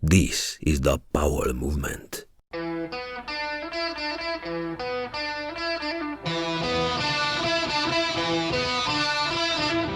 This is the Powell Movement.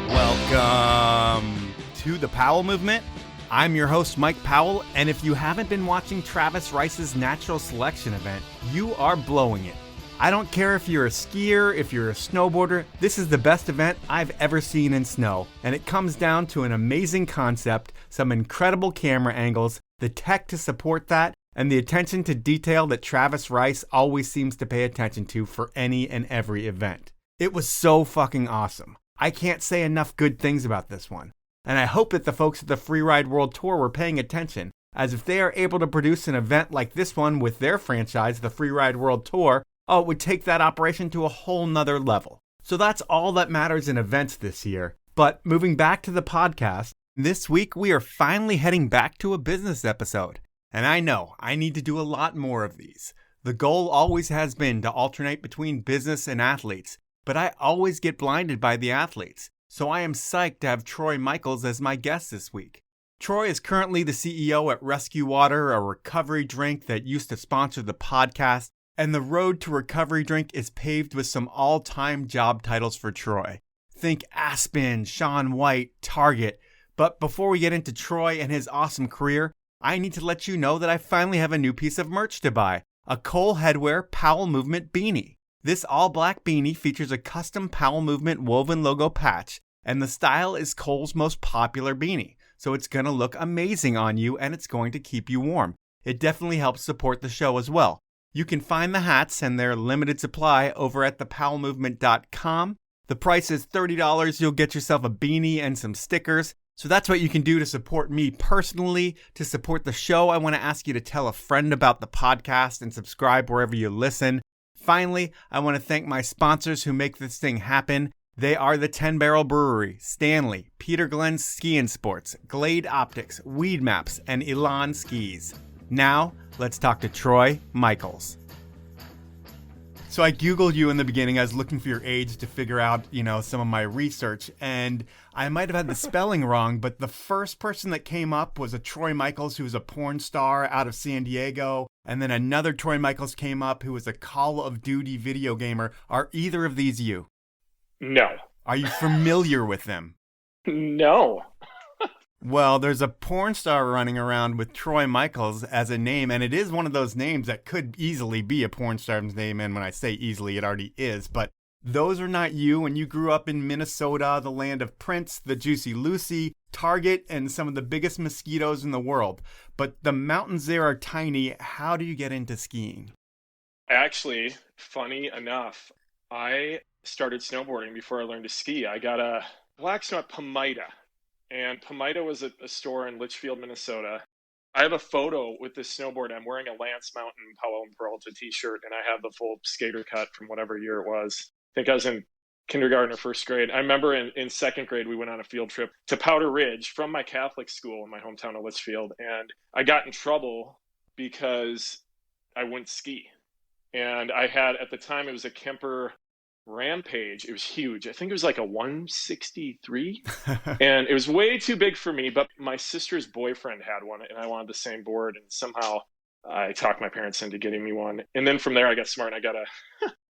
Welcome to the Powell Movement. I'm your host, Mike Powell, and if you haven't been watching Travis Rice's natural selection event, you are blowing it. I don't care if you're a skier, if you're a snowboarder, this is the best event I've ever seen in snow, and it comes down to an amazing concept, some incredible camera angles, the tech to support that, and the attention to detail that Travis Rice always seems to pay attention to for any and every event. It was so fucking awesome. I can't say enough good things about this one. And I hope that the folks at the Freeride World Tour were paying attention, as if they are able to produce an event like this one with their franchise, the Freeride World Tour, it would take that operation to a whole nother level. So that's all that matters in events this year. But moving back to the podcast, this week we are finally heading back to a business episode. And I know, I need to do a lot more of these. The goal always has been to alternate between business and athletes, but I always get blinded by the athletes. So I am psyched to have Troy Michels as my guest this week. Troy is currently the CEO at Resqwater, a recovery drink that used to sponsor the podcast, and the road to recovery drink is paved with some all-time job titles for Troy. Think Aspen, Shaun White, Target. But before we get into Troy and his awesome career, I need to let you know that I finally have a new piece of merch to buy, a Cole Headwear Powell Movement beanie. This all-black beanie features a custom Powell Movement woven logo patch, and the style is Cole's most popular beanie, so it's going to look amazing on you and it's going to keep you warm. It definitely helps support the show as well. You can find the hats and their limited supply over at thepowellmovement.com. The price is $30. You'll get yourself a beanie and some stickers. So that's what you can do to support me personally. To support the show, I want to ask you to tell a friend about the podcast and subscribe wherever you listen. Finally, I want to thank my sponsors who make this thing happen. They are the 10 Barrel Brewery, Stanley, Peter Glenn's Ski and Sports, Glade Optics, Weed Maps, and Elan Skis. Now, let's talk to Troy Michels. So I Googled you in the beginning. I was looking for your age to figure out, some of my research, and I might have had the spelling wrong, but the first person that came up was a Troy Michels who was a porn star out of San Diego, and then another Troy Michels came up who was a Call of Duty video gamer. Are either of these you? No. Are you familiar with them? No. Well, there's a porn star running around with Troy Michels as a name, and it is one of those names that could easily be a porn star's name, and when I say easily, it already is, but those are not you, and you grew up in Minnesota, the land of Prince, the Juicy Lucy, Target, and some of the biggest mosquitoes in the world. But the mountains there are tiny. How do you get into skiing? Actually, funny enough, I started snowboarding before I learned to ski. I got a black snow at Pomida. And Pomida was a store in Litchfield, Minnesota. I have a photo with this snowboard. I'm wearing a Lance Mountain Powell and Peralta t-shirt, and I have the full skater cut from whatever year it was. I think I was in kindergarten or first grade. I remember in second grade, we went on a field trip to Powder Ridge from my Catholic school in my hometown of Litchfield. And I got in trouble because I wouldn't ski. And I had, at the time, it was a Kemper Rampage. It was huge. I think it was like a 163 and it was way too big for me, but my sister's boyfriend had one and I wanted the same board, and somehow I talked my parents into getting me one. And then from there I got smart and I got I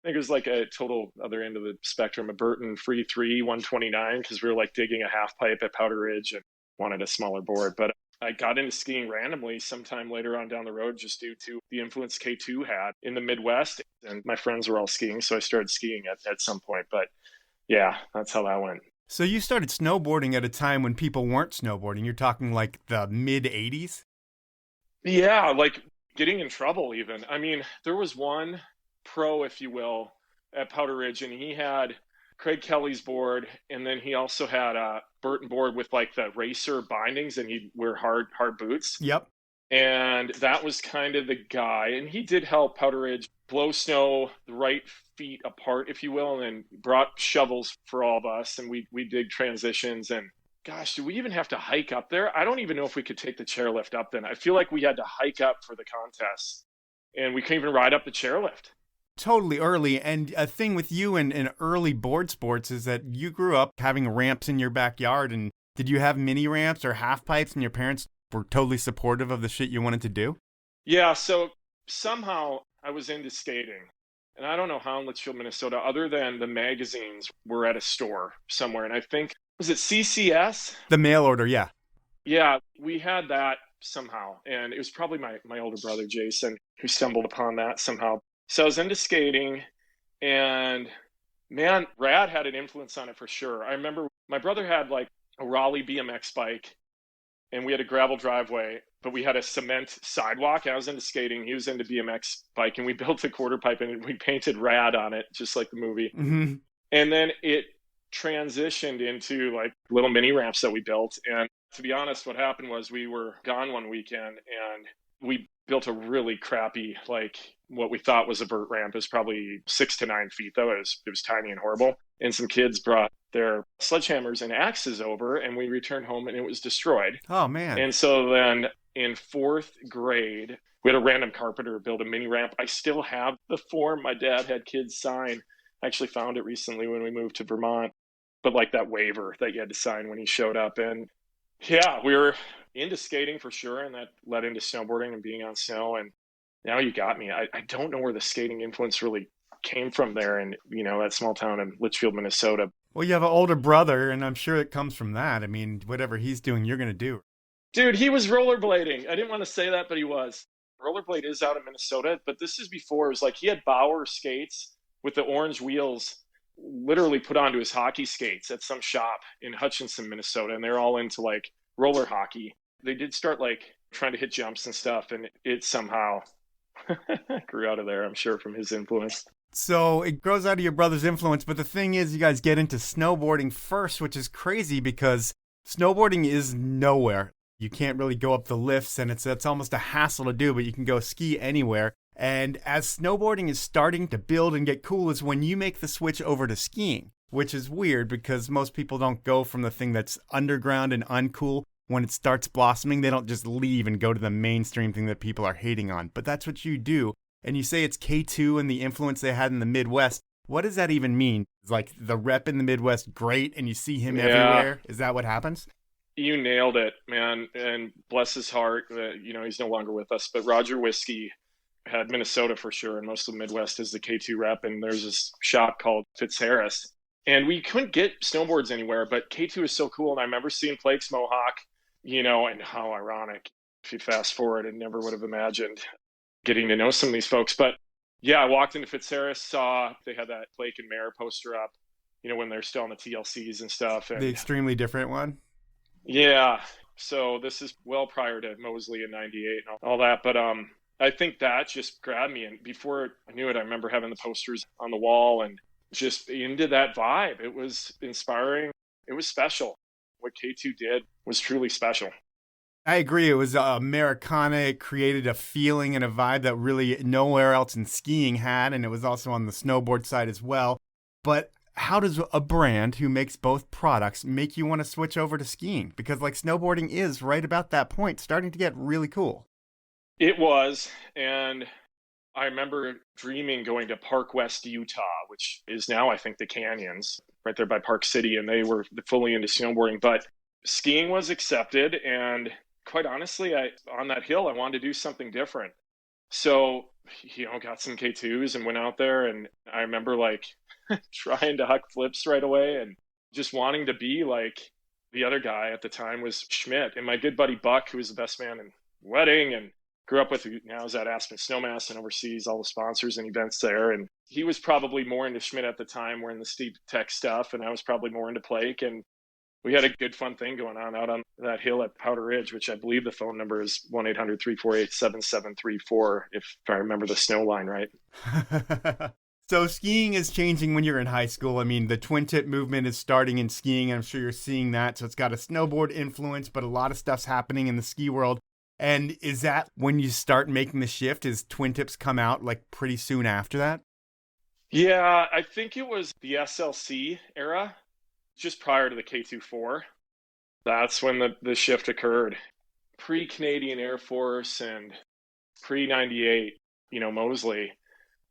think it was like a total other end of the spectrum, a Burton Free 3 129, because we were like digging a half pipe at Powder Ridge and wanted a smaller board. But I got into skiing randomly sometime later on down the road just due to the influence K2 had in the Midwest. And my friends were all skiing, so I started skiing at some point. But yeah, that's how that went. So you started snowboarding at a time when people weren't snowboarding. You're talking like the mid-'80s? Yeah, like getting in trouble even. I mean, there was one pro, if you will, at Powder Ridge, and he had Craig Kelly's board, and then he also had a Burton board with like the racer bindings, and he'd wear hard boots. Yep. And that was kind of the guy, and he did help Powder Ridge blow snow the right feet apart, if you will, and then brought shovels for all of us, and we did transitions. And gosh, do we even have to hike up there? I don't even know if we could take the chairlift up then. I feel like we had to hike up for the contest, and we couldn't even ride up the chairlift. Totally early. And a thing with you in early board sports is that you grew up having ramps in your backyard. And did you have mini ramps or half pipes and your parents were totally supportive of the shit you wanted to do? Yeah, so somehow I was into skating. And I don't know how in Litchfield, Minnesota, other than the magazines were at a store somewhere. And I think, was it CCS? The mail order, yeah. Yeah, we had that somehow. And it was probably my older brother, Jason, who stumbled upon that somehow. So I was into skating, and man, Rad had an influence on it for sure. I remember my brother had like a Raleigh BMX bike, and we had a gravel driveway, but we had a cement sidewalk. I was into skating. He was into BMX bike, and we built a quarter pipe and we painted Rad on it, just like the movie. Mm-hmm. And then it transitioned into like little mini ramps that we built. And to be honest, what happened was we were gone one weekend and we built a really crappy, like what we thought was a vert ramp. It was probably 6 to 9 feet though. It was tiny and horrible. And some kids brought their sledgehammers and axes over, and we returned home and it was destroyed. Oh, man. And so then in 4th grade, we had a random carpenter build a mini ramp. I still have the form my dad had kids sign. I actually found it recently when we moved to Vermont, but like that waiver that you had to sign when he showed up. And yeah, we were into skating for sure, and that led into snowboarding and being on snow. And now you got me. I don't know where the skating influence really came from there in, that small town in Litchfield, Minnesota. Well, you have an older brother, and I'm sure it comes from that. I mean, whatever he's doing, you're going to do. Dude, he was rollerblading. I didn't want to say that, but he was. Rollerblade is out in Minnesota, but this is before. It was like he had Bauer skates with the orange wheels literally put onto his hockey skates at some shop in Hutchinson, Minnesota, and they're all into like roller hockey. They did start like trying to hit jumps and stuff, and it somehow grew out of there, I'm sure, from his influence. So it grows out of your brother's influence, but the thing is, you guys get into snowboarding first, which is crazy because snowboarding is nowhere. You can't really go up the lifts, and it's almost a hassle to do, but you can go ski anywhere. And as snowboarding is starting to build and get cool is when you make the switch over to skiing, which is weird because most people don't go from the thing that's underground and uncool. When it starts blossoming, they don't just leave and go to the mainstream thing that people are hating on. But that's what you do. And you say it's K2 and the influence they had in the Midwest. What does that even mean? Is like the rep in the Midwest great and you see him everywhere? Is that what happens? You nailed it, man. And bless his heart, he's no longer with us. But Roger Whiskey had Minnesota for sure, and most of the Midwest is the K2 rep. And there's this shop called Fitch. And we couldn't get snowboards anywhere, but K2 is so cool. And I remember seeing Plake's Mohawk, and how ironic. If you fast forward, I never would have imagined getting to know some of these folks. But yeah, I walked into Fitzharris, saw they had that Blake and Mayer poster up, when they're still on the TLCs and stuff. And the extremely different one? Yeah. So this is well prior to Mosley in 98 and all that. But I think that just grabbed me. And before I knew it, I remember having the posters on the wall and just into that vibe. It was inspiring. It was special. What K2 did was truly special. I agree. It was Americana. It created a feeling and a vibe that really nowhere else in skiing had, and it was also on the snowboard side as well. But how does a brand who makes both products make you want to switch over to skiing? Because like snowboarding is right about that point starting to get really cool. It was, and I remember dreaming going to Park West, Utah, which is now, I think, the Canyons, right there by Park City, and they were fully into snowboarding. But skiing was accepted, and quite honestly, on that hill, I wanted to do something different. So, got some K2s and went out there, and I remember like trying to huck flips right away and just wanting to be like the other guy at the time was Schmidt. And my good buddy Buck, who was the best man in wedding and grew up with, now is at Aspen Snowmass and oversees all the sponsors and events there. And he was probably more into Schmidt at the time. We're in the Steep Tech stuff, and I was probably more into Plake. And we had a good fun thing going on out on that hill at Powder Ridge, which I believe the phone number is 1-800-348-7734, if I remember the snow line right. So skiing is changing when you're in high school. I mean, the twin tip movement is starting in skiing. I'm sure you're seeing that. So it's got a snowboard influence, but a lot of stuff's happening in the ski world. And is that when you start making the shift? Is twin tips come out like pretty soon after that? Yeah, I think it was the SLC era, just prior to the K2-4. That's when the shift occurred. Pre-Canadian Air Force and pre-98, Mosley,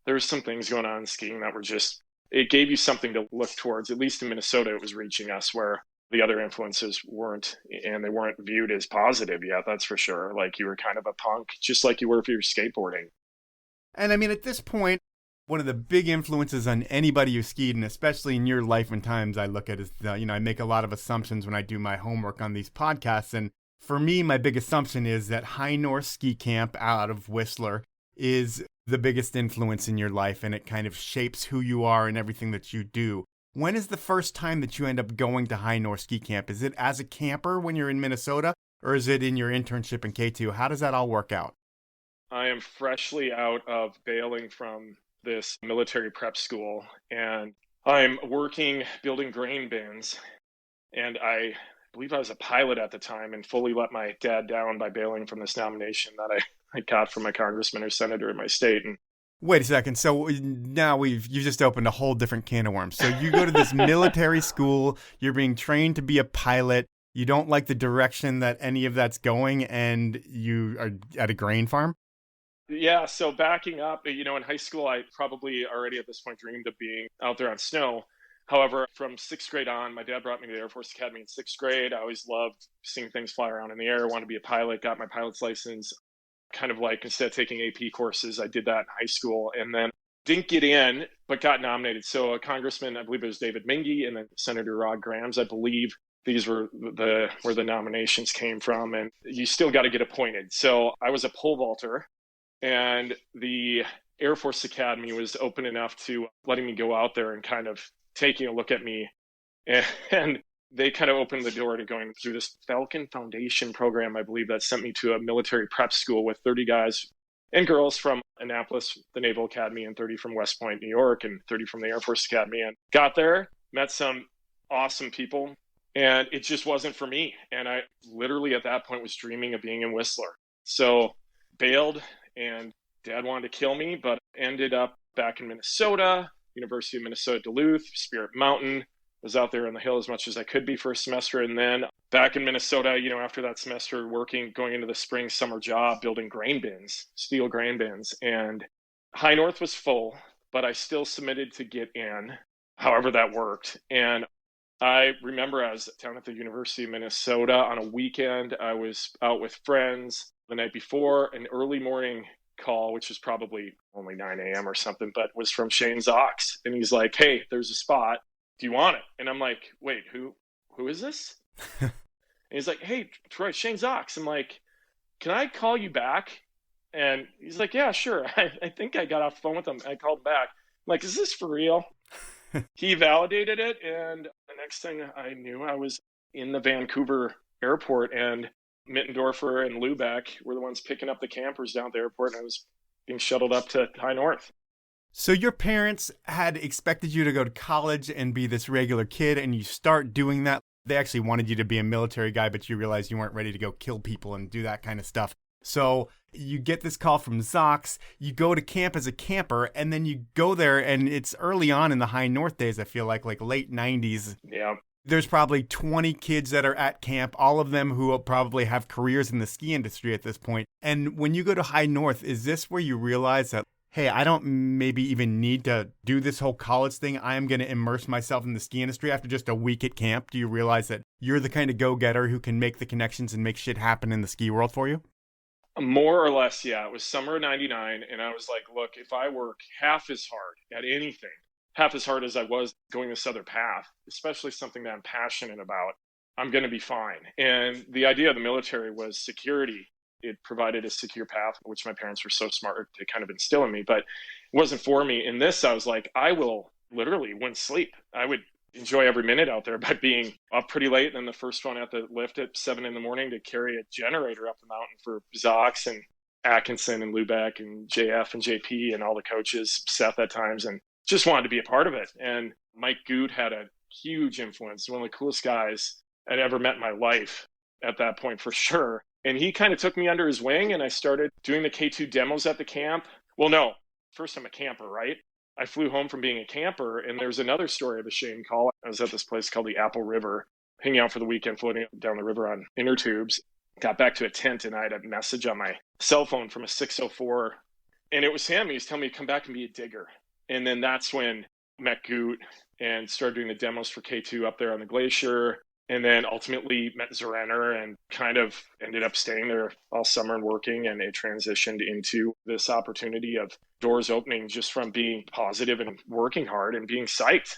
there was some things going on in skiing that were just, it gave you something to look towards. At least in Minnesota, it was reaching us where the other influences weren't, and they weren't viewed as positive yet, that's for sure. Like you were kind of a punk, just like you were if you were skateboarding. And I mean, at this point, one of the big influences on anybody who skied, and especially in your life and times, I look at is, I make a lot of assumptions when I do my homework on these podcasts. And for me, my big assumption is that High North Ski Camp out of Whistler is the biggest influence in your life, and it kind of shapes who you are and everything that you do. When is the first time that you end up going to High North Ski Camp? Is it as a camper when you're in Minnesota, or is it in your internship in K2? How does that all work out? I am freshly out of bailing from this military prep school, and I'm working building grain bins. And I believe I was a pilot at the time and fully let my dad down by bailing from this nomination that I got from a congressman or senator in my state. And wait a second. So now you just opened a whole different can of worms. So you go to this military school, you're being trained to be a pilot. You don't like the direction that any of that's going, and you are at a grain farm? yeah, so backing up, in high school, I probably already at this point dreamed of being out there on snow. However, from sixth grade on, my dad brought me to the Air Force Academy in sixth grade. I always loved seeing things fly around in the air, wanted to be a pilot, got my pilot's license. Kind of like instead of taking AP courses, I did that in high school and then didn't get in, but got nominated. So a congressman, I believe it was David Mingy, and then Senator Rod Grams, I believe these were where the nominations came from. And you still got to get appointed. So I was a pole vaulter, and the Air Force Academy was open enough to letting me go out there and kind of taking a look at me. And they kind of opened the door to going through this Falcon Foundation program, I believe, that sent me to a military prep school with 30 guys and girls from Annapolis, the Naval Academy, and 30 from West Point, New York, and 30 from the Air Force Academy. And got there, met some awesome people, and it just wasn't for me. And I literally at that point was dreaming of being in Whistler. So bailed, and Dad wanted to kill me, but ended up back in Minnesota, University of Minnesota Duluth, Spirit Mountain. Was out there on the hill as much as I could be for a semester. And then back in Minnesota, after that semester, going into the spring, summer job, building grain bins, steel grain bins. And High North was full, but I still submitted to get in, however that worked. And I remember I was down at the University of Minnesota on a weekend. I was out with friends the night before, an early morning call, which was probably only 9 a.m. or something, but was from Szochs. And he's like, "Hey, there's a spot. Do you want it?" And I'm like, "Wait, who is this?" And he's like, "Hey, Troy, Szochs." I'm like, "Can I call you back?" And he's like, "Yeah, sure." I think I got off the phone with him. I called him back. I'm like, "Is this for real?" He validated it. And the next thing I knew, I was in the Vancouver airport, and Mittendorfer and Lubeck were the ones picking up the campers down at the airport. And I was being shuttled up to High North. So your parents had expected you to go to college and be this regular kid, and you start doing that. They actually wanted you to be a military guy, but you realized you weren't ready to go kill people and do that kind of stuff. So you get this call from Szochs, you go to camp as a camper, and then you go there, and it's early on in the High North days, I feel like late 90s. Yeah. There's probably 20 kids that are at camp, all of them who will probably have careers in the ski industry at this point. And when you go to High North, is this where you realize that, hey, I don't maybe even need to do this whole college thing. I am going to immerse myself in the ski industry after just a week at camp? Do you realize that you're the kind of go-getter who can make the connections and make shit happen in the ski world for you? More or less, yeah. It was summer of 99, and I was like, look, if I work half as hard at anything, half as hard as I was going this other path, especially something that I'm passionate about, I'm going to be fine. And the idea of the military was security. It provided a secure path, which my parents were so smart to kind of instill in me, but it wasn't for me. In this, I was like, I will literally wouldn't sleep. I would enjoy every minute out there by being up pretty late. And then the first one at the lift at 7 a.m. to carry a generator up the mountain for Szochs and Atkinson and Lubeck and JF and JP and all the coaches, Seth at times, and just wanted to be a part of it. And Mike Goot had a huge influence, one of the coolest guys I'd ever met in my life at that point, for sure. And he kind of took me under his wing, and I started doing the K2 demos at the camp. Well, no, first I'm a camper, right? I flew home from being a camper, and there's another story of a Shane call. I was at this place called the Apple River, hanging out for the weekend, floating down the river on inner tubes. Got back to a tent, and I had a message on my cell phone from a 604, and it was him. He was telling me to come back and be a digger. And then that's when I met Goot and started doing the demos for K2 up there on the glacier. and then ultimately met Zerenner and kind of ended up staying there all summer and working. And it transitioned into this opportunity of doors opening just from being positive and working hard and being psyched.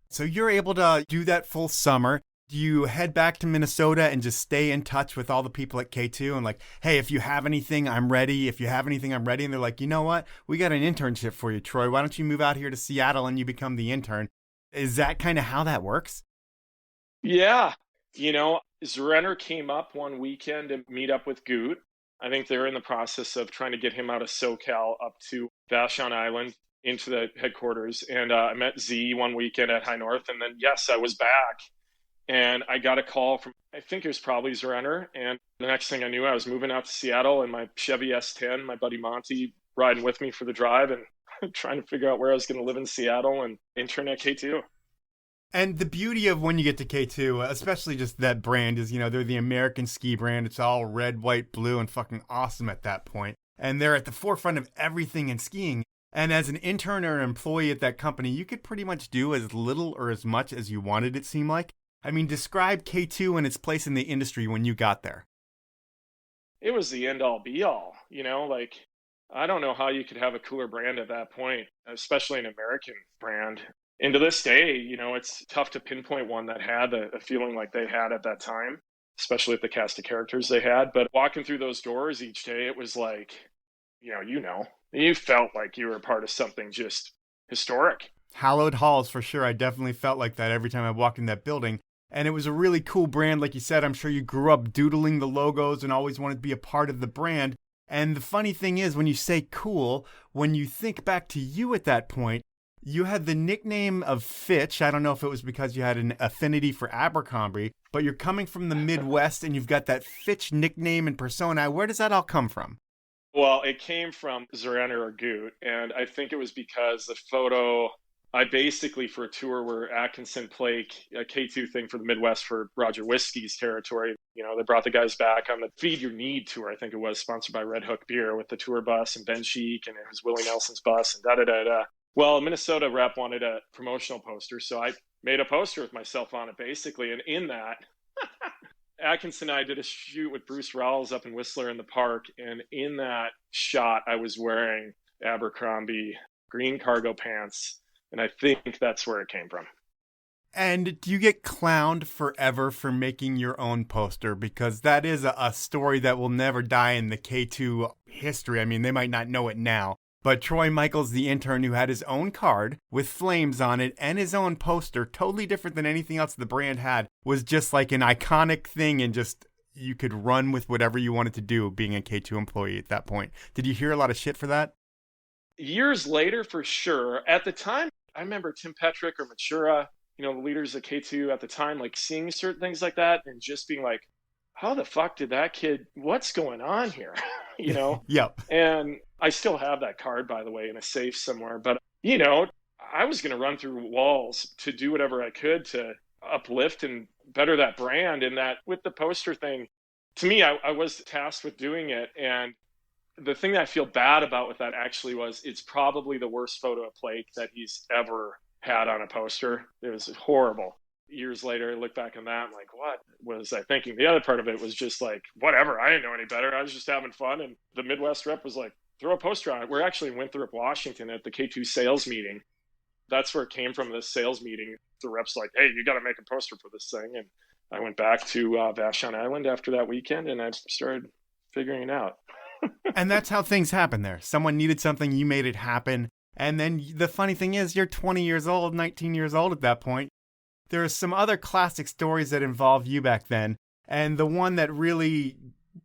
So you're able to do that full summer. Do you head back to Minnesota and just stay in touch with all the people at K2 and like, hey, if you have anything, I'm ready. If you have anything, I'm ready. And they're like, you know what? We got an internship for you, Troy. Why don't you move out here to Seattle and you become the intern? Is that kind of how that works? Yeah. Zerenner came up one weekend to meet up with Goot. I think they're in the process of trying to get him out of SoCal up to Vashon Island into the headquarters. And I met Z one weekend at High North. And then, yes, I was back. And I got a call from, I think it was probably Zerenner. And the next thing I knew, I was moving out to Seattle in my Chevy S10, my buddy Monty riding with me for the drive and trying to figure out where I was going to live in Seattle and intern at K2. And the beauty of when you get to K2, especially just that brand, is, they're the American ski brand. It's all red, white, blue, and fucking awesome at that point. And they're at the forefront of everything in skiing. And as an intern or an employee at that company, you could pretty much do as little or as much as you wanted, it seemed like. I mean, describe K2 and its place in the industry when you got there. It was the end all be all, I don't know how you could have a cooler brand at that point, especially an American brand. And to this day, it's tough to pinpoint one that had a feeling like they had at that time, especially with the cast of characters they had. But walking through those doors each day, it was like, you felt like you were a part of something just historic. Hallowed halls, for sure. I definitely felt like that every time I walked in that building. And it was a really cool brand. Like you said, I'm sure you grew up doodling the logos and always wanted to be a part of the brand. And the funny thing is, when you say cool, when you think back to you at that point, you had the nickname of Fitch. I don't know if it was because you had an affinity for Abercrombie, but you're coming from the Midwest and you've got that Fitch nickname and persona. Where does that all come from? Well, it came from Zerenner or Goot. And I think it was because the photo, I basically, for a tour where Atkinson played a K2 thing for the Midwest for Roger Whiskey's territory, they brought the guys back on the Feed Your Need tour, I think it was, sponsored by Red Hook Beer with the tour bus and Ben Sheik, and it was Willie Nelson's bus and da-da-da-da. Well, Minnesota rep wanted a promotional poster, so I made a poster with myself on it, basically. And in that, Atkinson and I did a shoot with Bruce Rawls up in Whistler in the park. And in that shot, I was wearing Abercrombie green cargo pants. And I think that's where it came from. And do you get clowned forever for making your own poster? Because that is a story that will never die in the K2 history. I mean, they might not know it now. But Troy Michels, the intern who had his own card with flames on it and his own poster, totally different than anything else the brand had, was just like an iconic thing, and just you could run with whatever you wanted to do being a K2 employee at that point. Did you hear a lot of shit for that? Years later, for sure. At the time, I remember Tim Petrick or Matura, the leaders of K2 at the time, like seeing certain things like that and just being like, how the fuck did that kid, what's going on here? Yep. And I still have that card, by the way, in a safe somewhere. But, I was going to run through walls to do whatever I could to uplift and better that brand. And that with the poster thing, to me, I was tasked with doing it. And the thing that I feel bad about with that actually was it's probably the worst photo of Blake that he's ever had on a poster. It was horrible. Years later, I look back on that, I'm like, what was I thinking? The other part of it was just like, whatever. I didn't know any better. I was just having fun. And the Midwest rep was like, throw a poster on it. We're actually in Winthrop, Washington at the K2 sales meeting. That's where it came from, this sales meeting. The rep's like, hey, you got to make a poster for this thing. And I went back to Vashon Island after that weekend and I started figuring it out. And that's how things happen there. Someone needed something, you made it happen. And then the funny thing is, you're 20 years old, 19 years old at that point. There are some other classic stories that involve you back then. And the one that really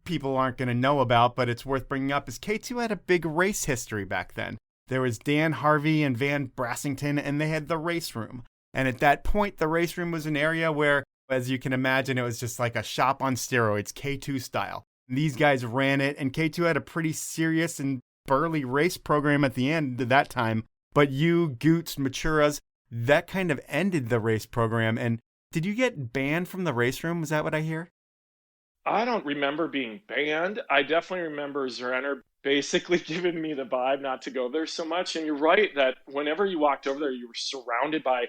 people aren't going to know about, but it's worth bringing up, is K2 had a big race history back then. There was Dan Harvey and Van Brassington, and they had the race room. And at that point, the race room was an area where, as you can imagine, it was just like a shop on steroids, K2 style. These guys ran it, and K2 had a pretty serious and burly race program at the end of that time. But you, Goots, Maturas, that kind of ended the race program. And did you get banned from the race room? Is that what I hear? I don't remember being banned. I definitely remember Zerenner basically giving me the vibe not to go there so much. And you're right that whenever you walked over there, you were surrounded by,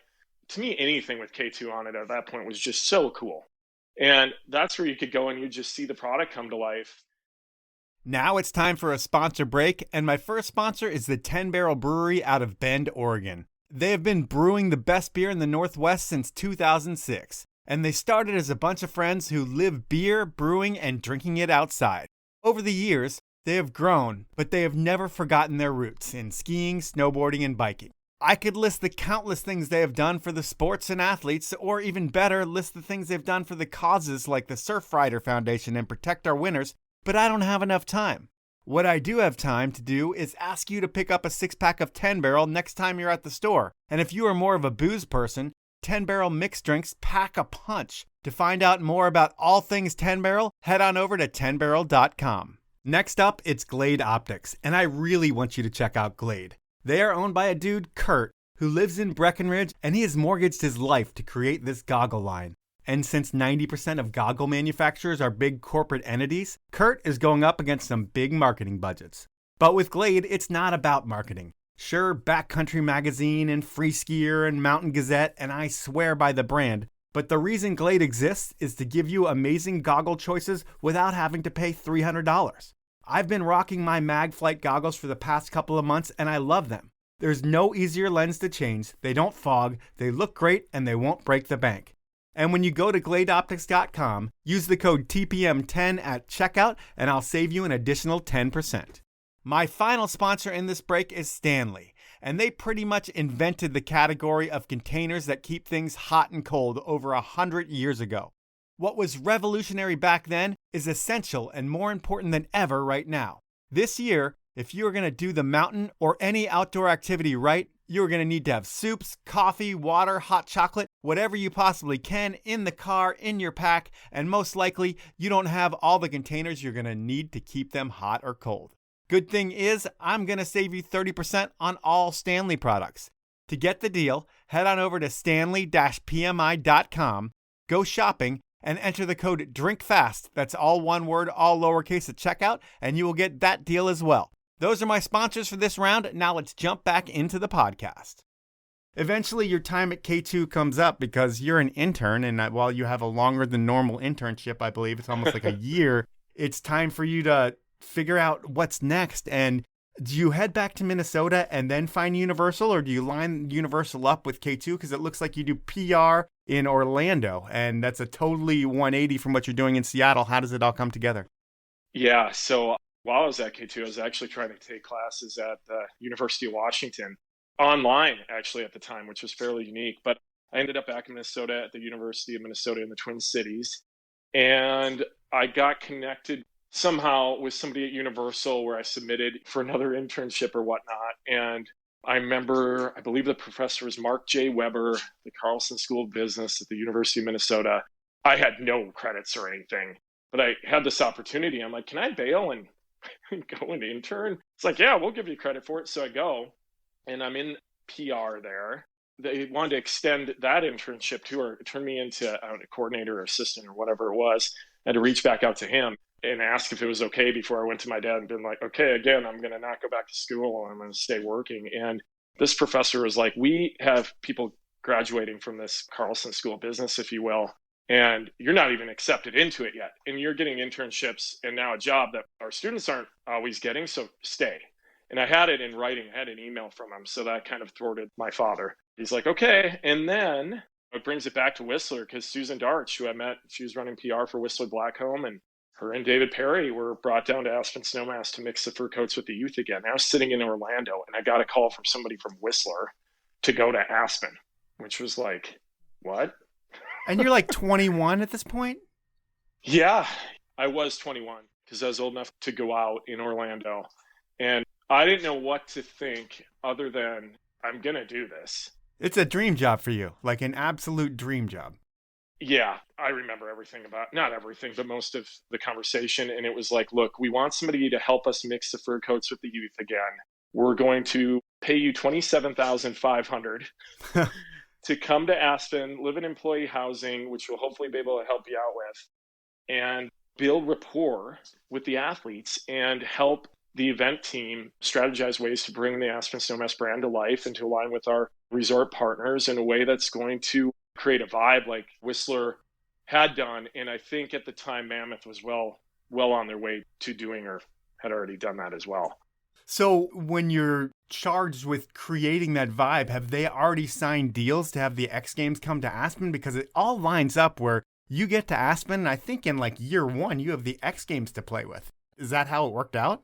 to me, anything with K2 on it at that point was just so cool. And that's where you could go and you just see the product come to life. Now it's time for a sponsor break, and my first sponsor is the 10 Barrel Brewery out of Bend, Oregon. They have been brewing the best beer in the Northwest since 2006, and they started as a bunch of friends who live beer, brewing, and drinking it outside. Over the years, they have grown, but they have never forgotten their roots in skiing, snowboarding, and biking. I could list the countless things they have done for the sports and athletes, or even better, list the things they've done for the causes like the Surfrider Foundation and Protect Our Winters, but I don't have enough time. What I do have time to do is ask you to pick up a 6-pack of 10 Barrel next time you're at the store. And if you are more of a booze person, 10 Barrel mixed drinks pack a punch. To find out more about all things 10 Barrel, head on over to 10barrel.com. Next up, it's Glade Optics, and I really want you to check out Glade. They are owned by a dude, Kurt, who lives in Breckenridge, and he has mortgaged his life to create this goggle line. And since 90% of goggle manufacturers are big corporate entities, Kurt is going up against some big marketing budgets. But with Glade, it's not about marketing. Sure, Backcountry Magazine and Free Skier and Mountain Gazette, and I swear by the brand, but the reason Glade exists is to give you amazing goggle choices without having to pay $300. I've been rocking my MagFlight goggles for the past couple of months, and I love them. There's no easier lens to change, they don't fog, they look great, and they won't break the bank. And when you go to gladeoptics.com, use the code TPM10 at checkout, and I'll save you an additional 10%. My final sponsor in this break is Stanley, and they pretty much invented the category of containers that keep things hot and cold over 100 years ago. What was revolutionary back then is essential and more important than ever right now. This year, if you are going to do the mountain or any outdoor activity right, you're going to need to have soups, coffee, water, hot chocolate, whatever you possibly can in the car, in your pack, and most likely you don't have all the containers you're going to need to keep them hot or cold. Good thing is, I'm going to save you 30% on all Stanley products. To get the deal, head on over to stanley-pmi.com, go shopping, and enter the code DRINKFAST, that's all one word, all lowercase at checkout, and you will get that deal as well. Those are my sponsors for this round. Now let's jump back into the podcast. Eventually, your time at K2 comes up because you're an intern, and while you have a longer than normal internship, I believe it's almost like a year, it's time for you to figure out what's next. And do you head back to Minnesota and then find Universal, or do you line Universal up with K2? Because it looks like you do PR in Orlando, and that's a totally 180 from what you're doing in Seattle. How does it all come together? Yeah, so while I was at K2, I was actually trying to take classes at the University of Washington online, actually, at the time, which was fairly unique. But I ended up back in Minnesota at the University of Minnesota in the Twin Cities. And I got connected somehow with somebody at Universal where I submitted for another internship or whatnot. And I remember, I believe the professor was Mark J. Weber, the Carlson School of Business at the University of Minnesota. I had no credits or anything, but I had this opportunity. I'm like, can I bail and go and intern? It's like, yeah, we'll give you credit for it. So I go, and I'm in PR there. They wanted to extend that internship to her, turn me into a coordinator or assistant or whatever it was. I had to reach back out to him and ask if it was okay before I went to my dad and been like, okay, again, I'm going to not go back to school. I'm going to stay working. And this professor was like, we have people graduating from this Carlson School of Business, if you will, and you're not even accepted into it yet. And you're getting internships and now a job that our students aren't always getting. So stay. And I had it in writing. I had an email from him. So that kind of thwarted my father. He's like, okay. And then it brings it back to Whistler because Susan Darch, who I met, she was running PR for Whistler Blackcomb, and her and David Perry were brought down to Aspen Snowmass to mix the fur coats with the youth again. I was sitting in Orlando and I got a call from somebody from Whistler to go to Aspen, which was like, what? And you're like 21 at this point? Yeah, I was 21 because I was old enough to go out in Orlando. And I didn't know what to think other than I'm going to do this. It's a dream job for you, like an absolute dream job. Yeah, I remember everything about, not everything, but most of the conversation. And it was like, look, we want somebody to help us mix the fur coats with the youth again. We're going to pay you $27,500 to come to Aspen, live in employee housing, which we'll hopefully be able to help you out with, and build rapport with the athletes and help the event team strategize ways to bring the Aspen Snowmass brand to life and to align with our resort partners in a way that's going to create a vibe like Whistler had done. And I think at the time Mammoth was well on their way to doing, or had already done that as well. So when you're charged with creating that vibe, have they already signed deals to have the X Games come to Aspen? Because it all lines up where you get to Aspen, and I think in like year one, you have the X Games to play with. Is that how it worked out?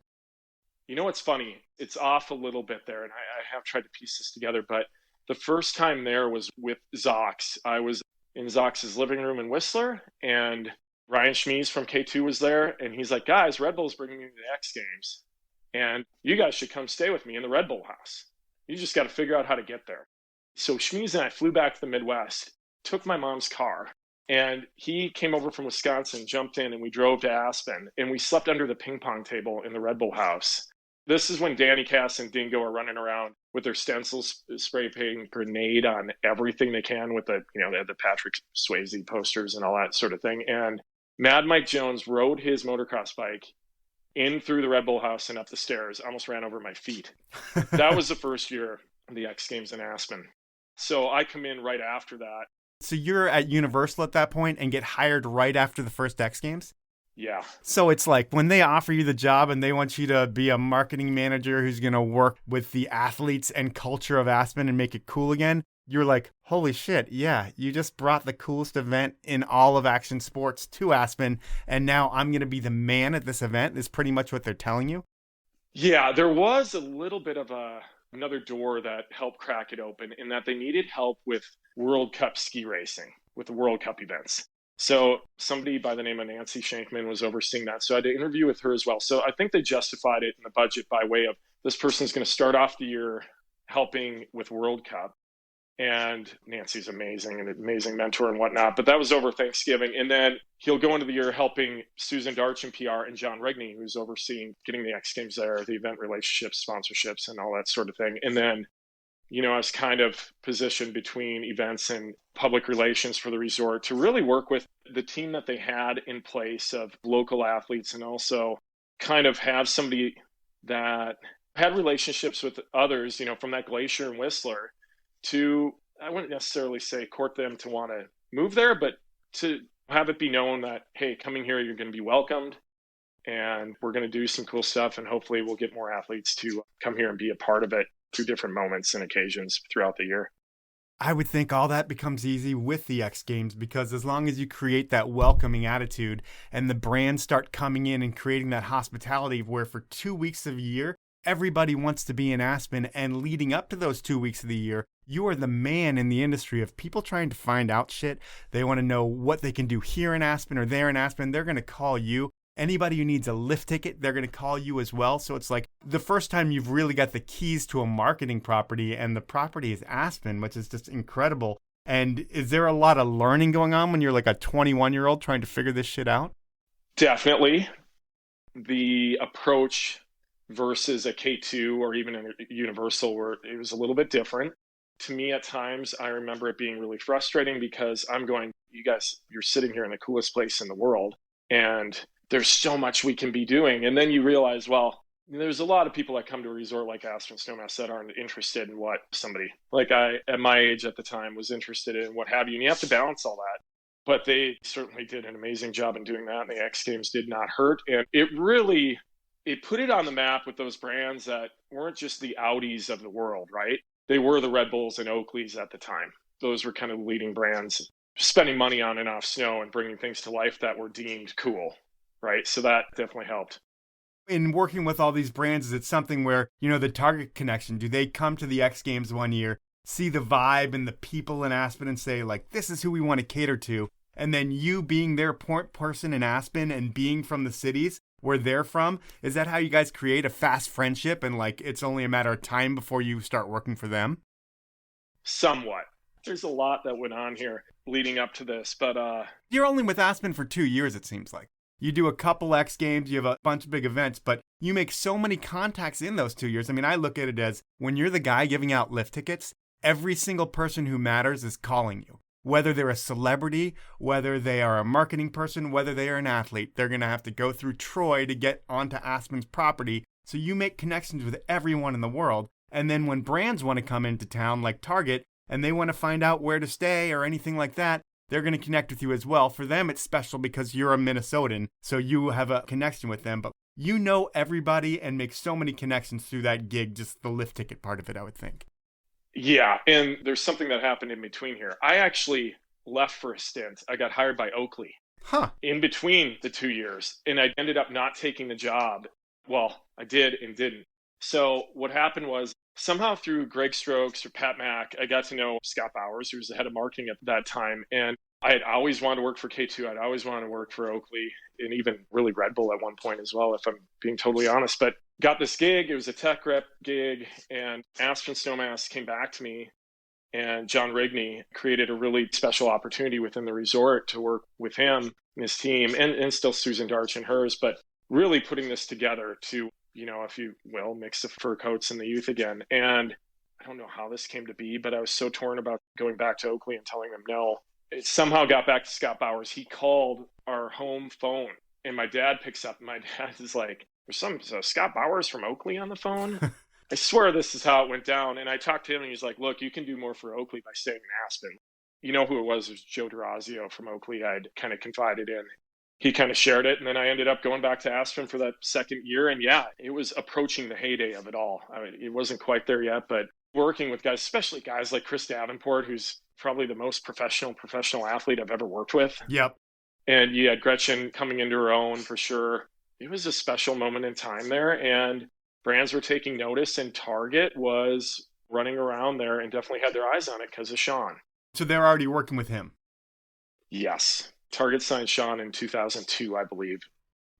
You know what's funny? It's off a little bit there, and I have tried to piece this together, but the first time there was with Szochs. I was in Szochs' living room in Whistler, and Ryan Schmies from K2 was there, and he's like, guys, Red Bull's bringing me to the X Games, and you guys should come stay with me in the Red Bull house. You just got to figure out how to get there. So Schmies and I flew back to the Midwest, took my mom's car, and he came over from Wisconsin, jumped in, and we drove to Aspen, and we slept under the ping pong table in the Red Bull house. This is when Danny Cass and Dingo are running around with their stencils, spray painting grenade on everything they can with the, they had the Patrick Swayze posters and all that sort of thing. And Mad Mike Jones rode his motocross bike in through the Red Bull house and up the stairs, almost ran over my feet. That was the first year of the X Games in Aspen. So I come in right after that. So you're at Universal at that point and get hired right after the first X Games? Yeah. So it's like when they offer you the job and they want you to be a marketing manager who's going to work with the athletes and culture of Aspen and make it cool again, you're like, holy shit, yeah, you just brought the coolest event in all of action sports to Aspen, and now I'm going to be the man at this event, is pretty much what they're telling you? Yeah, there was a little bit of another door that helped crack it open, in that they needed help with World Cup ski racing, with the World Cup events. So somebody by the name of Nancy Shankman was overseeing that. So I had to interview with her as well. So I think they justified it in the budget by way of, this person's going to start off the year helping with World Cup. And Nancy's amazing, an amazing mentor and whatnot. But that was over Thanksgiving. And then he'll go into the year helping Susan Darch in PR and John Rigney, who's overseeing getting the X Games there, the event relationships, sponsorships, and all that sort of thing. And then, I was kind of positioned between events and public relations for the resort to really work with the team that they had in place of local athletes, and also kind of have somebody that had relationships with others, from that Glacier and Whistler, to, I wouldn't necessarily say court them to want to move there, but to have it be known that, hey, coming here, you're going to be welcomed, and we're going to do some cool stuff, and hopefully we'll get more athletes to come here and be a part of it through different moments and occasions throughout the year. I would think all that becomes easy with the X Games, because as long as you create that welcoming attitude and the brands start coming in and creating that hospitality where for 2 weeks of the year, everybody wants to be in Aspen, and leading up to those 2 weeks of the year, you are the man in the industry of people trying to find out shit. They want to know what they can do here in Aspen or there in Aspen. They're going to call you. Anybody who needs a lift ticket, they're going to call you as well. So it's like the first time you've really got the keys to a marketing property, and the property is Aspen, which is just incredible. And is there a lot of learning going on when you're like a 21-year-old trying to figure this shit out? Definitely. The approach versus a K2 or even a Universal, where it was a little bit different. To me, at times, I remember it being really frustrating, because I'm going, you guys, you're sitting here in the coolest place in the world, and there's so much we can be doing. And then you realize, well, there's a lot of people that come to a resort like Aspen Snowmass that aren't interested in what somebody like I, at my age at the time, was interested in, what have you. And you have to balance all that. But they certainly did an amazing job in doing that. And the X Games did not hurt. And it put it on the map with those brands that weren't just the Audis of the world, right? They were the Red Bulls and Oakleys at the time. Those were kind of leading brands, spending money on and off snow and bringing things to life that were deemed cool, right? So that definitely helped. In working with all these brands, is it something where, the Target connection, do they come to the X Games one year, see the vibe and the people in Aspen and say, like, this is who we want to cater to? And then you being their point person in Aspen and being from the cities where they're from, is that how you guys create a fast friendship, and like it's only a matter of time before you start working for them? Somewhat. There's a lot that went on here leading up to this, but you're only with Aspen for 2 years, it seems like. You do a couple X Games, you have a bunch of big events, but you make so many contacts in those 2 years. I mean, I look at it as when you're the guy giving out lift tickets, every single person who matters is calling you. Whether they're a celebrity, whether they are a marketing person, whether they are an athlete, they're going to have to go through Troy to get onto Aspen's property. So you make connections with everyone in the world. And then when brands want to come into town like Target and they want to find out where to stay or anything like that, they're going to connect with you as well. For them, it's special because you're a Minnesotan, so you have a connection with them. But you know everybody and make so many connections through that gig, just the lift ticket part of it, I would think. Yeah, and there's something that happened in between here. I actually left for a stint. I got hired by Oakley in between the 2 years, and I ended up not taking the job. Well, I did and didn't. So what happened was somehow through Greg Strokes or Pat Mack, I got to know Scott Bowers, who was the head of marketing at that time. And I had always wanted to work for K2. I'd always wanted to work for Oakley and even really Red Bull at one point as well, if I'm being totally honest. But got this gig. It was a tech rep gig, and Aspen Snowmass came back to me, and John Rigney created a really special opportunity within the resort to work with him and his team, and still Susan Darch and hers, but really putting this together to, if you will, mix the fur coats and the youth again. And I don't know how this came to be, but I was so torn about going back to Oakley and telling them no. It somehow got back to Scott Bowers. He called our home phone, and my dad picks up. My dad is like, there's some Scott Bowers from Oakley on the phone. I swear this is how it went down. And I talked to him, and he's like, look, you can do more for Oakley by staying in Aspen. You know who it was? It was Joe DeRazio from Oakley. I'd kind of confided in. He kind of shared it. And then I ended up going back to Aspen for that second year. And yeah, it was approaching the heyday of it all. I mean, it wasn't quite there yet, but working with guys, especially guys like Chris Davenport, who's probably the most professional athlete I've ever worked with. Yep. And you had Gretchen coming into her own for sure. It was a special moment in time there, and brands were taking notice, and Target was running around there and definitely had their eyes on it because of Shaun. So they're already working with him? Yes. Target signed Shaun in 2002, I believe.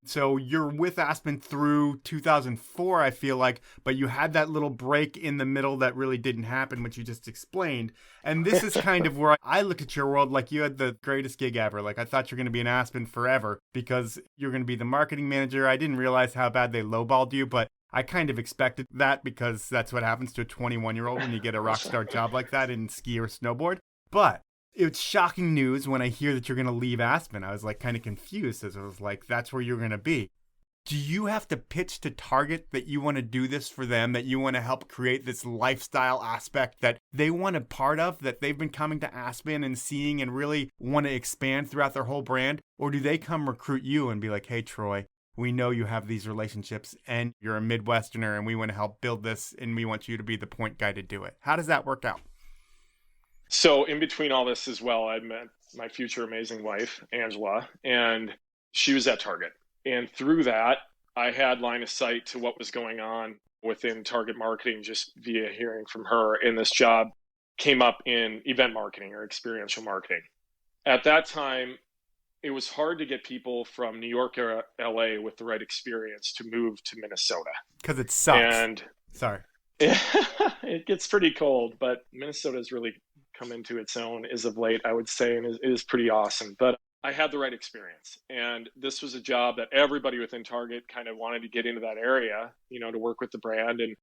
So you're with Aspen through 2004, I feel like, but you had that little break in the middle that really didn't happen, which you just explained. And this is kind of where I look at your world like you had the greatest gig ever. Like I thought you're going to be in Aspen forever because you're going to be the marketing manager. I didn't realize how bad they lowballed you, but I kind of expected that because that's what happens to a 21-year-old when you get a rock star job like that in ski or snowboard. But it's shocking news when I hear that you're going to leave Aspen. I was like kind of confused as I was like, that's where you're going to be. Do you have to pitch to Target that you want to do this for them, that you want to help create this lifestyle aspect that they want a part of, that they've been coming to Aspen and seeing and really want to expand throughout their whole brand? Or do they come recruit you and be like, hey, Troy, we know you have these relationships and you're a Midwesterner and we want to help build this and we want you to be the point guy to do it? How does that work out? So in between all this as well, I met my future amazing wife, Angela, and she was at Target. And through that, I had line of sight to what was going on within Target marketing just via hearing from her. And this job came up in event marketing or experiential marketing. At that time, it was hard to get people from New York or LA with the right experience to move to Minnesota. Because it sucks. And sorry. It gets pretty cold, but Minnesota's really come into its own as of late, I would say, and it is pretty awesome. But I had the right experience. And this was a job that everybody within Target kind of wanted to get into that area, to work with the brand. And at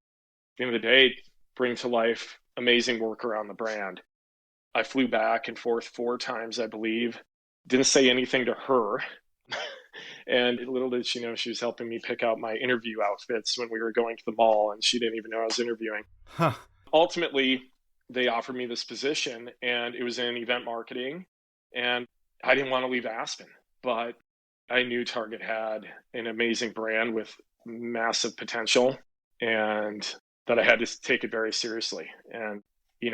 the end of the day, bring to life amazing work around the brand. I flew back and forth 4 times, I believe. Didn't say anything to her. And little did she know she was helping me pick out my interview outfits when we were going to the mall, and she didn't even know I was interviewing. Ultimately, they offered me this position, and it was in event marketing, and I didn't want to leave Aspen, but I knew Target had an amazing brand with massive potential and that I had to take it very seriously. And,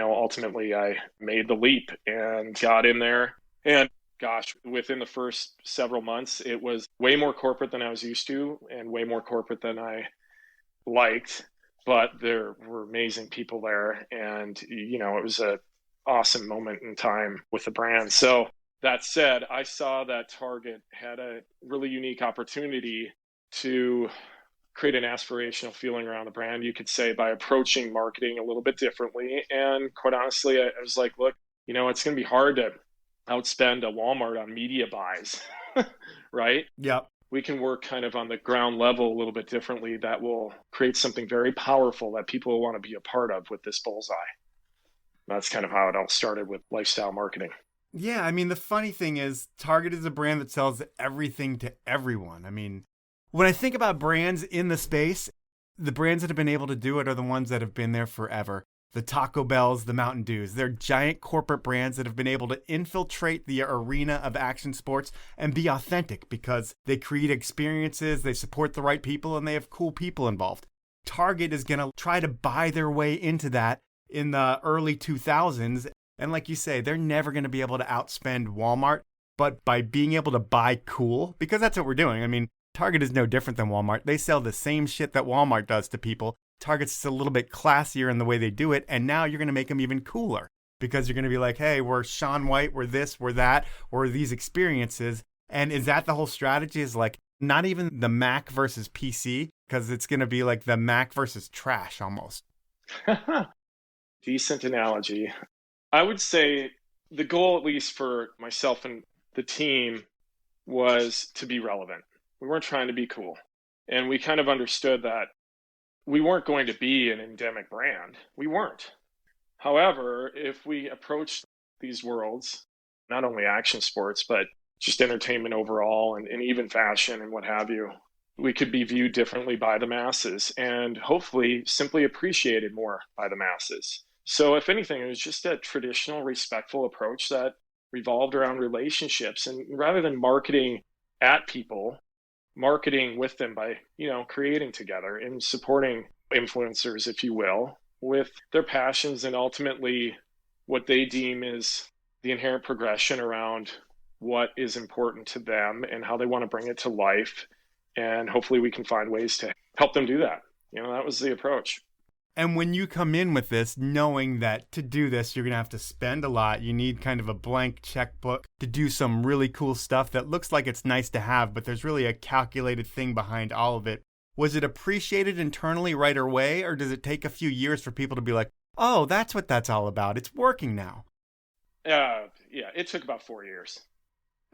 ultimately I made the leap and got in there. And gosh, within the first several months, it was way more corporate than I was used to and way more corporate than I liked. But there were amazing people there. And, it was an awesome moment in time with the brand. So that said, I saw that Target had a really unique opportunity to create an aspirational feeling around the brand, you could say, by approaching marketing a little bit differently. And quite honestly, I was like, look, it's going to be hard to outspend a Walmart on media buys, right? Yep. We can work kind of on the ground level a little bit differently that will create something very powerful that people will want to be a part of with this bullseye. That's kind of how it all started with lifestyle marketing. Yeah, the funny thing is Target is a brand that sells everything to everyone. When I think about brands in the space, the brands that have been able to do it are the ones that have been there forever. the Taco Bells, the Mountain Dews. They're giant corporate brands that have been able to infiltrate the arena of action sports and be authentic because they create experiences, they support the right people, and they have cool people involved. Target is going to try to buy their way into that in the early 2000s. And like you say, they're never going to be able to outspend Walmart, but by being able to buy cool, because that's what we're doing. I mean, Target is no different than Walmart. They sell the same shit that Walmart does to people. Target's just a little bit classier in the way they do it, and now you're going to make them even cooler because you're going to be like, hey, we're Shaun White, we're this, we're that, or these experiences. And is that the whole strategy? Is like not even the Mac versus PC, because it's going to be like the Mac versus trash almost. Decent analogy. I would say the goal, at least for myself and the team, was to be relevant. We weren't trying to be cool. And we kind of understood that we weren't going to be an endemic brand. We weren't. However, if we approached these worlds, not only action sports, but just entertainment overall and even fashion and what have you, we could be viewed differently by the masses and hopefully simply appreciated more by the masses. So if anything, it was just a traditional, respectful approach that revolved around relationships. And rather than marketing at people, marketing with them by, creating together and supporting influencers, if you will, with their passions and ultimately what they deem is the inherent progression around what is important to them and how they want to bring it to life. And hopefully we can find ways to help them do that. That was the approach. And when you come in with this, knowing that to do this, you're going to have to spend a lot, you need kind of a blank checkbook to do some really cool stuff that looks like it's nice to have, but there's really a calculated thing behind all of it. Was it appreciated internally right away, or does it take a few years for people to be like, oh, that's what that's all about, it's working now? Yeah, it took about 4 years.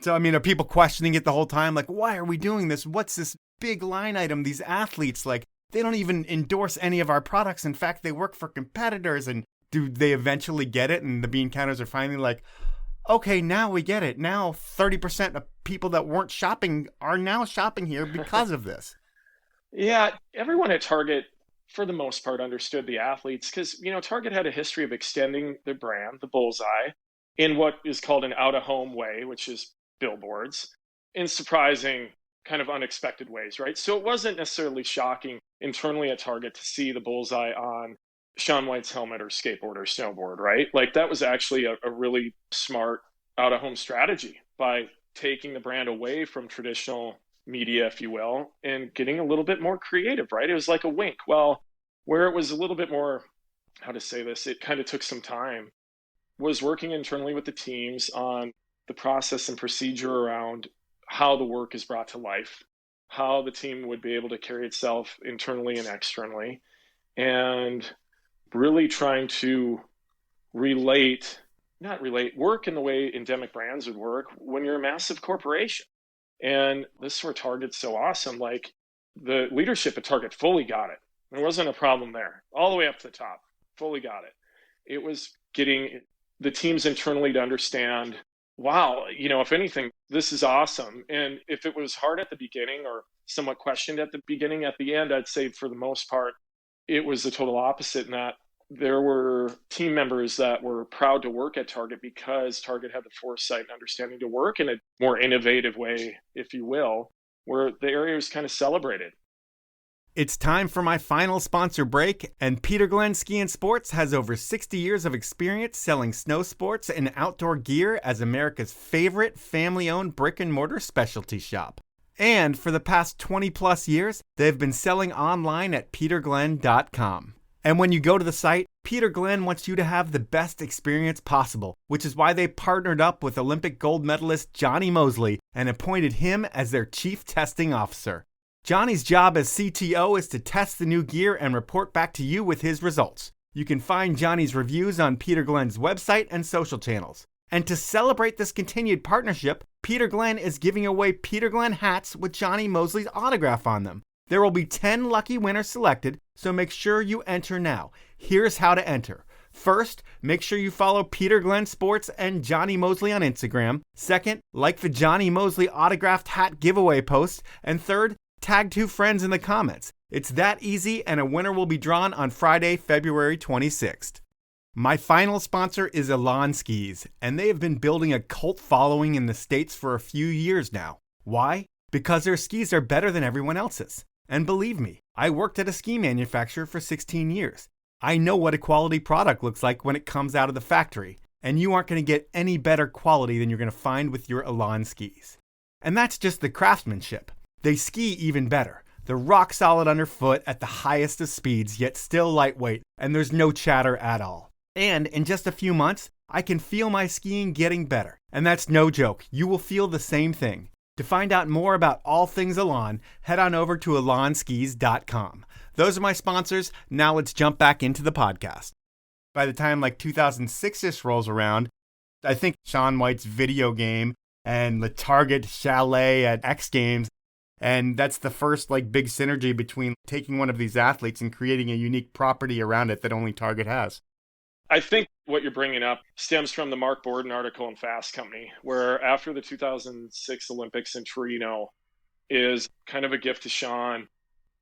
So, are people questioning it the whole time? Like, why are we doing this? What's this big line item? These athletes, like, they don't even endorse any of our products. In fact, they work for competitors. And do they eventually get it? And the bean counters are finally like, okay, now we get it. Now 30% of people that weren't shopping are now shopping here because of this. Yeah, everyone at Target, for the most part, understood the athletes because, Target had a history of extending their brand, the bullseye, in what is called an out-of-home way, which is billboards, in surprising, kind of unexpected ways, right? So it wasn't necessarily shocking internally at Target to see the bullseye on Shaun White's helmet or skateboard or snowboard, right? Like that was actually a really smart out-of-home strategy by taking the brand away from traditional media, if you will, and getting a little bit more creative, right? It was like a wink. Well, where it was a little bit more, how to say this, it kind of took some time, was working internally with the teams on the process and procedure around how the work is brought to life, how the team would be able to carry itself internally and externally, and really trying to work in the way endemic brands would work when you're a massive corporation. And this is where Target's so awesome. Like the leadership at Target fully got it. There wasn't a problem there, all the way up to the top, fully got it. It was getting the teams internally to understand, wow, if anything, this is awesome. And if it was hard at the beginning or somewhat questioned at the beginning, at the end, I'd say for the most part, it was the total opposite in that there were team members that were proud to work at Target because Target had the foresight and understanding to work in a more innovative way, if you will, where the area was kind of celebrated. It's time for my final sponsor break, and Peter Glenn Ski and Sports has over 60 years of experience selling snow sports and outdoor gear as America's favorite family-owned brick-and-mortar specialty shop. And for the past 20-plus years, they've been selling online at peterglenn.com. And when you go to the site, Peter Glenn wants you to have the best experience possible, which is why they partnered up with Olympic gold medalist Johnny Mosley and appointed him as their chief testing officer. Johnny's job as CTO is to test the new gear and report back to you with his results. You can find Johnny's reviews on Peter Glenn's website and social channels. And to celebrate this continued partnership, Peter Glenn is giving away Peter Glenn hats with Johnny Mosley's autograph on them. There will be 10 lucky winners selected, so make sure you enter now. Here's how to enter. First, make sure you follow Peter Glenn Sports and Johnny Mosley on Instagram. Second, like the Johnny Mosley autographed hat giveaway post. And third, tag 2 friends in the comments. It's that easy, and a winner will be drawn on Friday, February 26th. My final sponsor is Elan Skis, and they have been building a cult following in the States for a few years now. Why? Because their skis are better than everyone else's. And believe me, I worked at a ski manufacturer for 16 years. I know what a quality product looks like when it comes out of the factory, and you aren't going to get any better quality than you're going to find with your Elan skis. And that's just the craftsmanship. They ski even better. They're rock solid underfoot at the highest of speeds, yet still lightweight, and there's no chatter at all. And in just a few months, I can feel my skiing getting better. And that's no joke. You will feel the same thing. To find out more about all things Elan, head on over to elanskis.com. Those are my sponsors. Now let's jump back into the podcast. By the time 2006-ish rolls around, I think Shaun White's video game and the Target Chalet at X Games, and that's the first big synergy between taking one of these athletes and creating a unique property around it that only Target has. I think what you're bringing up stems from the Mark Borden article in Fast Company, where after the 2006 Olympics in Torino is kind of a gift to Shaun.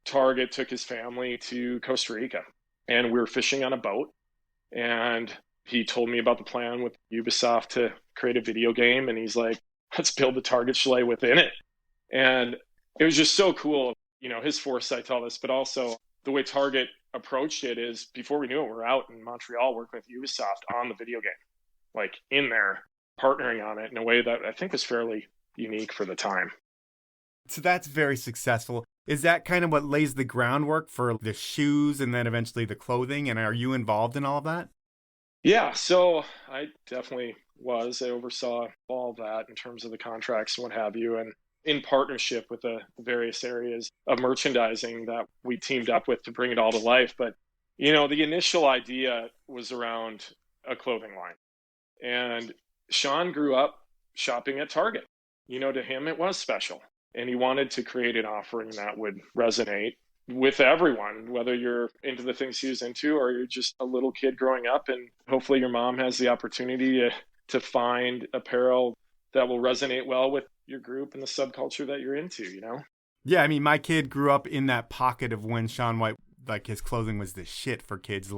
Target took his family to Costa Rica, and we were fishing on a boat, and he told me about the plan with Ubisoft to create a video game, and he's like, let's build the Target Chalet within it. And it was just so cool, his foresight to all this, but also the way Target approached it is before we knew it, we're out in Montreal working with Ubisoft on the video game, in there, partnering on it in a way that I think was fairly unique for the time. So that's very successful. Is that kind of what lays the groundwork for the shoes and then eventually the clothing? And are you involved in all of that? Yeah, so I definitely was. I oversaw all of that in terms of the contracts and what have you, and in partnership with the various areas of merchandising that we teamed up with to bring it all to life. But, the initial idea was around a clothing line. And Shaun grew up shopping at Target. To him, it was special. And he wanted to create an offering that would resonate with everyone, whether you're into the things he was into or you're just a little kid growing up. And hopefully your mom has the opportunity to find apparel that will resonate well with your group and the subculture that you're into, Yeah, I mean, my kid grew up in that pocket of when Shaun White, his clothing was the shit for kids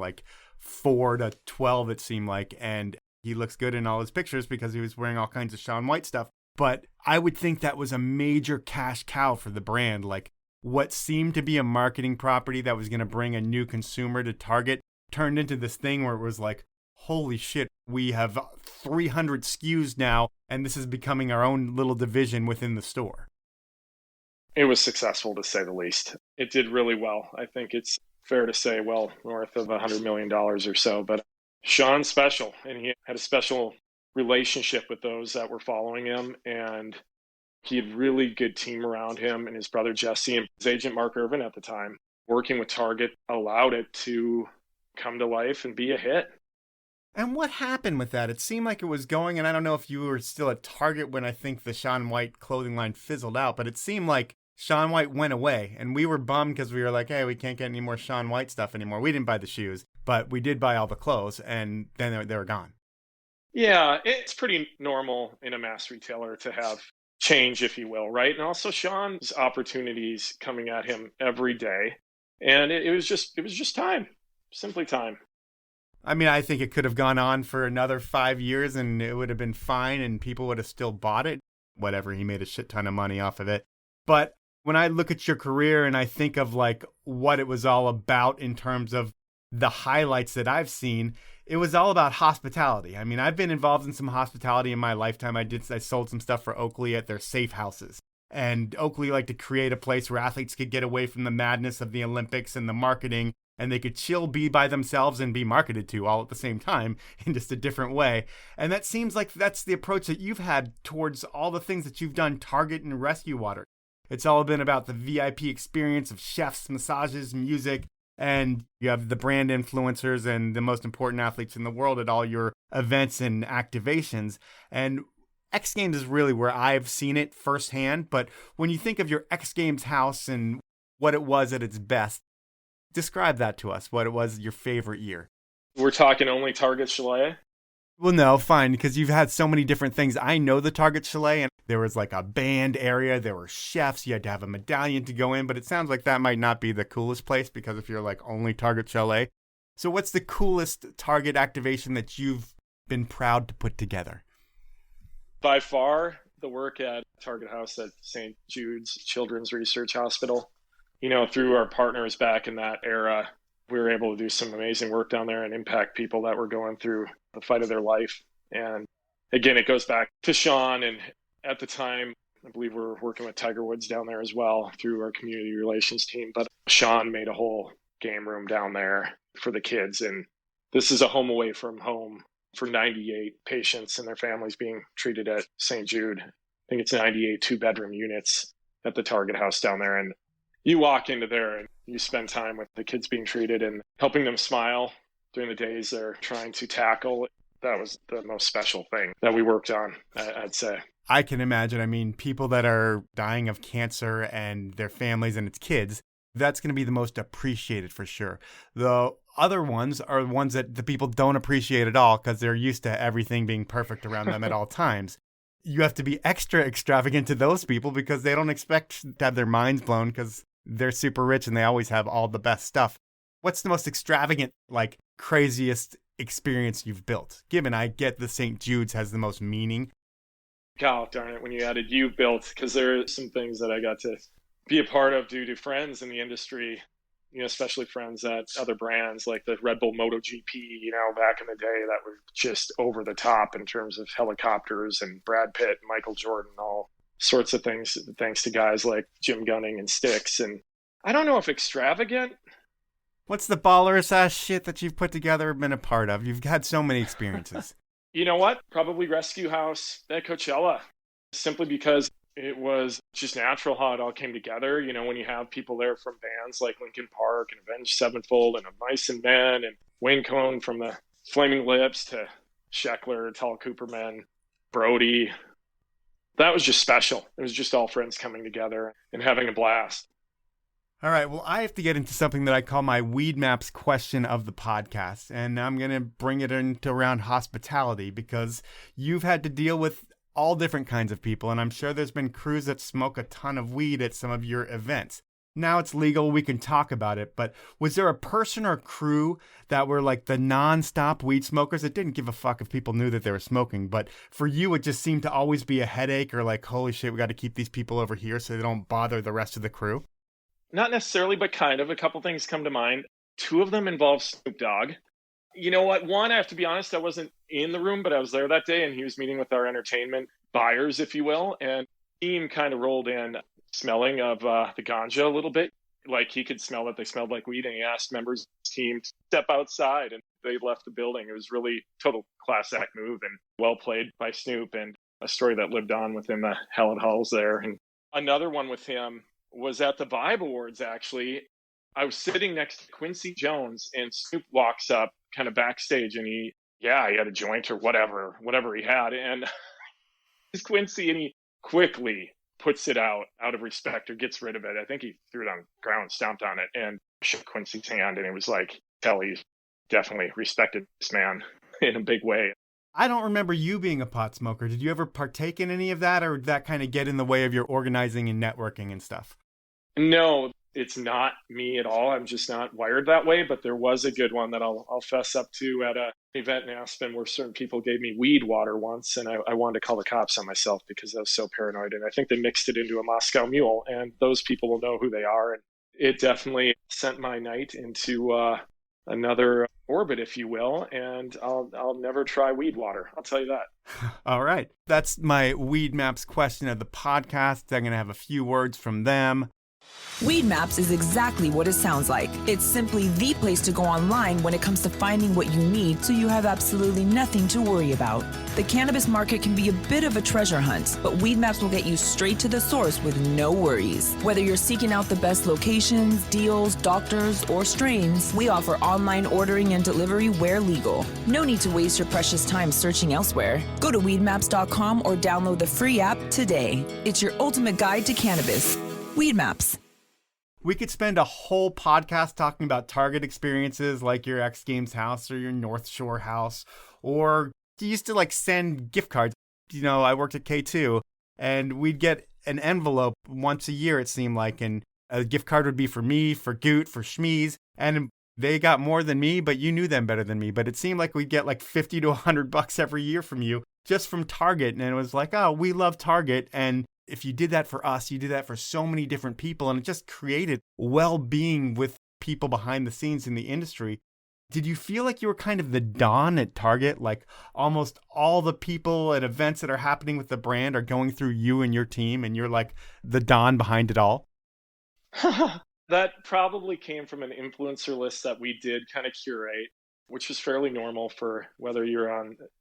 4 to 12, it seemed like. And he looks good in all his pictures because he was wearing all kinds of Shaun White stuff. But I would think that was a major cash cow for the brand. What seemed to be a marketing property that was going to bring a new consumer to Target turned into this thing where it was holy shit, we have 300 SKUs now, and this is becoming our own little division within the store. It was successful, to say the least. It did really well. I think it's fair to say well north of $100 million or so. But Shaun's special, and he had a special relationship with those that were following him, and he had really good team around him, and his brother Jesse and his agent Mark Irvin at the time working with Target allowed it to come to life and be a hit. And what happened with that? It seemed like it was going, and I don't know if you were still at Target when I think the Shaun White clothing line fizzled out, but it seemed like Shaun White went away, and we were bummed because we were like, hey, we can't get any more Shaun White stuff anymore. We didn't buy the shoes, but we did buy all the clothes, and then they were gone. Yeah, it's pretty normal in a mass retailer to have change, if you will, right? And also Shaun's opportunities coming at him every day. And it was just time, simply time. I mean, I think it could have gone on for another 5 years and it would have been fine and people would have still bought it. Whatever, he made a shit ton of money off of it. But when I look at your career and I think of what it was all about in terms of the highlights that I've seen, it was all about hospitality. I mean, I've been involved in some hospitality in my lifetime. I sold some stuff for Oakley at their safe houses. And Oakley liked to create a place where athletes could get away from the madness of the Olympics and the marketing, and they could chill, be by themselves, and be marketed to all at the same time in just a different way. And that seems like that's the approach that you've had towards all the things that you've done, Target and Resqwater. It's all been about the VIP experience of chefs, massages, music, and you have the brand influencers and the most important athletes in the world at all your events and activations. And X Games is really where I've seen it firsthand. But when you think of your X Games house and what it was at its best, describe that to us, what it was your favorite year. We're talking only Target Chalet? Well, no, fine, because you've had so many different things. I know the Target Chalet, and there was a band area, there were chefs, you had to have a medallion to go in, but it sounds like that might not be the coolest place, because if you're only Target Chalet. So what's the coolest Target activation that you've been proud to put together? By far, the work at Target House at St. Jude's Children's Research Hospital. Through our partners back in that era, we were able to do some amazing work down there and impact people that were going through the fight of their life. And again, it goes back to Shaun. And at the time, I believe we were working with Tiger Woods down there as well through our community relations team. But Shaun made a whole game room down there for the kids. And this is a home away from home for 98 patients and their families being treated at St. Jude. I think it's 98 two-bedroom units at the Target House down there. And you walk into there and you spend time with the kids being treated and helping them smile during the days they're trying to tackle. That was the most special thing that we worked on, I'd say. I can imagine. I mean, people that are dying of cancer and their families and its kids, that's going to be the most appreciated for sure. The other ones are ones that the people don't appreciate at all because they're used to everything being perfect around them at all times. You have to be extra extravagant to those people because they don't expect to have their minds blown because they're super rich and they always have all the best stuff. What's the most extravagant, craziest experience you've built? Given I get the St. Jude's has the most meaning. God darn it, when you added you've built, because there are some things that I got to be a part of due to friends in the industry, especially friends at other brands like the Red Bull MotoGP, back in the day that were just over the top in terms of helicopters and Brad Pitt, Michael Jordan, all sorts of things, thanks to guys like Jim Gunning and Styx. And I don't know if extravagant. What's the baller's ass shit that you've put together and been a part of? You've had so many experiences. You know what? Probably Rescue House at Coachella, simply because it was just natural how it all came together. When you have people there from bands like Linkin Park and Avenged Sevenfold and Mice and Men and Wayne Cohn from the Flaming Lips to Sheckler, Tall Cooperman, Brody. That was just special. It was just all friends coming together and having a blast. All right, well, I have to get into something that I call my Weed Maps question of the podcast, and I'm going to bring it into around hospitality because you've had to deal with all different kinds of people, and I'm sure there's been crews that smoke a ton of weed at some of your events. Now it's legal, we can talk about it, but was there a person or crew that were like the non-stop weed smokers that didn't give a fuck if people knew that they were smoking, but for you it just seemed to always be a headache or like, holy shit, we got to keep these people over here so they don't bother the rest of the crew? Not necessarily, but kind of. A couple things come to mind. Two of them involve Snoop Dogg. You know what? One, I have to be honest, I wasn't in the room, but I was there that day, and he was meeting with our entertainment buyers, if you will. And team kind of rolled in smelling of the ganja a little bit. Like he could smell that they smelled like weed, and he asked members of his team to step outside, and they left the building. It was really total class act move and well played by Snoop, and a story that lived on within the Hallett Halls there. And another one with him was at the Vibe Awards, actually. I was sitting next to Quincy Jones, and Snoop walks up kind of backstage, and he had a joint or whatever he had. And it's Quincy, and he quickly puts it out of respect or gets rid of it. I think he threw it on the ground, stomped on it, and shook Quincy's hand. And it was like, he definitely respected this man in a big way. I don't remember you being a pot smoker. Did you ever partake in any of that, or did that kind of get in the way of your organizing and networking and stuff? No, it's not me at all. I'm just not wired that way. But there was a good one that I'll fess up to at an event in Aspen where certain people gave me weed water once, and I wanted to call the cops on myself because I was so paranoid. And I think they mixed it into a Moscow Mule, and those people will know who they are. And it definitely sent my night into another orbit, if you will, and I'll never try weed water. I'll tell you that. All right. That's my Weed Maps question of the podcast. I'm going to have a few words from them. Weed Maps is exactly what it sounds like. It's simply the place to go online when it comes to finding what you need so you have absolutely nothing to worry about. The cannabis market can be a bit of a treasure hunt, but Weed Maps will get you straight to the source with no worries. Whether you're seeking out the best locations, deals, doctors, or strains, we offer online ordering and delivery where legal. No need to waste your precious time searching elsewhere. Go to weedmaps.com or download the free app today. It's your ultimate guide to cannabis. Weed Maps. We could spend a whole podcast talking about Target experiences like your X Games house or your North Shore house, or you used to send gift cards. I worked at K2 and we'd get an envelope once a year, it seemed like, and a gift card would be for me, for Goot, for Schmeez. And they got more than me, but you knew them better than me. But it seemed like we'd get like 50 to $100 every year from you just from Target. And it was like, oh, we love Target. And if you did that for us, you did that for so many different people. And it just created well-being with people behind the scenes in the industry. Did you feel like you were kind of the Don at Target? Like almost all the people and events that are happening with the brand are going through you and your team, and you're like the Don behind it all? That probably came from an influencer list that we did kind of curate, which was fairly normal for whether you're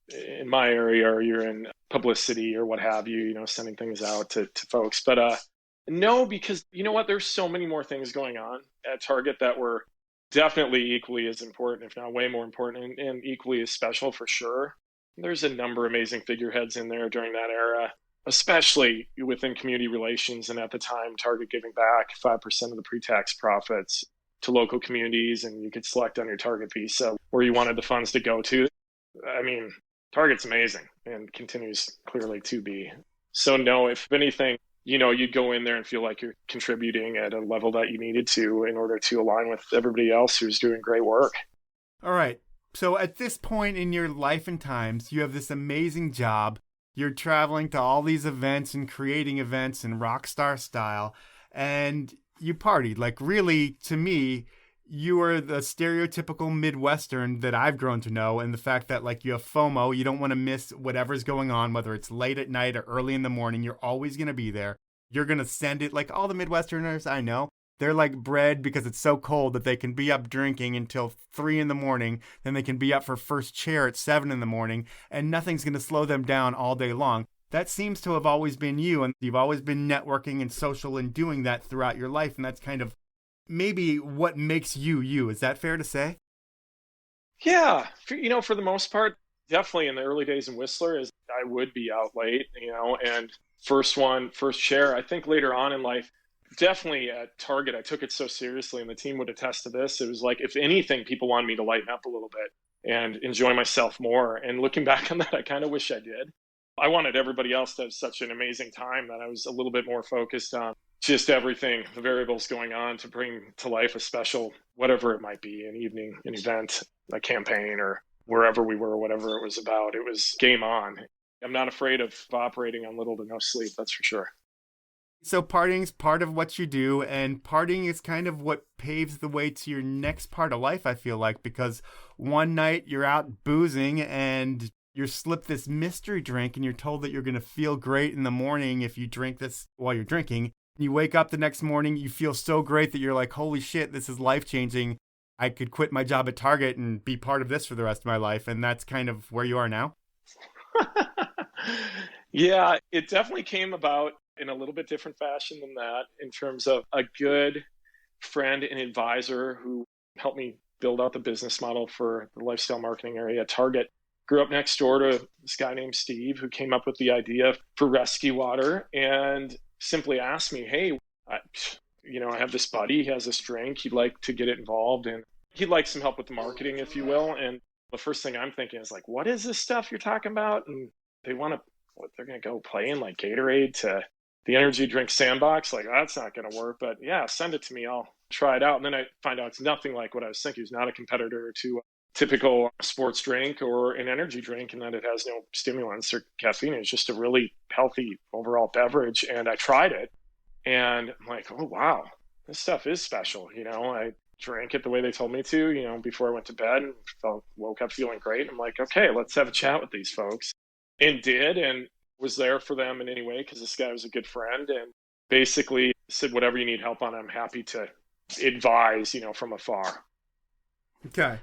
in my area or you're in publicity or what have you, sending things out to folks. But no, because you know what? There's so many more things going on at Target that were definitely equally as important, if not way more important, and equally as special for sure. There's a number of amazing figureheads in there during that era, especially within community relations. And at the time, Target giving back 5% of the pre-tax profits to local communities, and you could select on your Target visa where you wanted the funds to go to. I mean, Target's amazing and continues clearly to be. So no, if anything, you'd go in there and feel like you're contributing at a level that you needed to in order to align with everybody else who's doing great work. All right. So at this point in your life and times, you have this amazing job. You're traveling to all these events and creating events in rock star style, and you partied. Like really, to me, you are the stereotypical Midwestern that I've grown to know, and the fact that like you have FOMO, you don't want to miss whatever's going on, whether it's late at night or early in the morning, you're always going to be there. You're going to send it. Like all the Midwesterners I know, they're like bred because it's so cold that they can be up drinking until 3 a.m, then they can be up for first chair at 7 a.m, and nothing's going to slow them down all day long. That seems to have always been you, and you've always been networking and social and doing that throughout your life, and that's kind of maybe what makes you you. Is that fair to say? Yeah, for the most part, definitely in the early days in Whistler, is I would be out late, and first chair. I think later on in life, definitely at Target, I took it so seriously, and the team would attest to this. It was like, if anything, people wanted me to lighten up a little bit and enjoy myself more. And looking back on that, I kind of wish I did. I wanted everybody else to have such an amazing time that I was a little bit more focused on just everything, the variables going on to bring to life a special, whatever it might be, an evening, an event, a campaign, or wherever we were, whatever it was about. It was game on. I'm not afraid of operating on little to no sleep, that's for sure. So partying's part of what you do, and partying is kind of what paves the way to your next part of life, I feel like, because one night you're out boozing and you're slipped this mystery drink and you're told that you're going to feel great in the morning if you drink this while you're drinking. You wake up the next morning, you feel so great that you're like, holy shit, this is life-changing. I could quit my job at Target and be part of this for the rest of my life. And that's kind of where you are now. Yeah, it definitely came about in a little bit different fashion than that, in terms of a good friend and advisor who helped me build out the business model for the lifestyle marketing area at Target. Grew up next door to this guy named Steve, who came up with the idea for Resqwater, and simply asked me, hey, I have this buddy, he has this drink, he'd like to get it involved, and he'd like some help with the marketing, if you will. And the first thing I'm thinking is like, what is this stuff you're talking about? And they're going to go play in like Gatorade to the energy drink sandbox? Like, that's not going to work. But yeah, send it to me, I'll try it out. And then I find out it's nothing like what I was thinking. It's not a competitor to typical sports drink or an energy drink, and that it has no stimulants or caffeine. It's just a really healthy overall beverage. And I tried it, and I'm like, oh, wow, this stuff is special. I drank it the way they told me to, before I went to bed, and woke up feeling great. I'm like, okay, let's have a chat with these folks. And did, and was there for them in any way, because this guy was a good friend, and basically said, whatever you need help on, I'm happy to advise, from afar. Okay.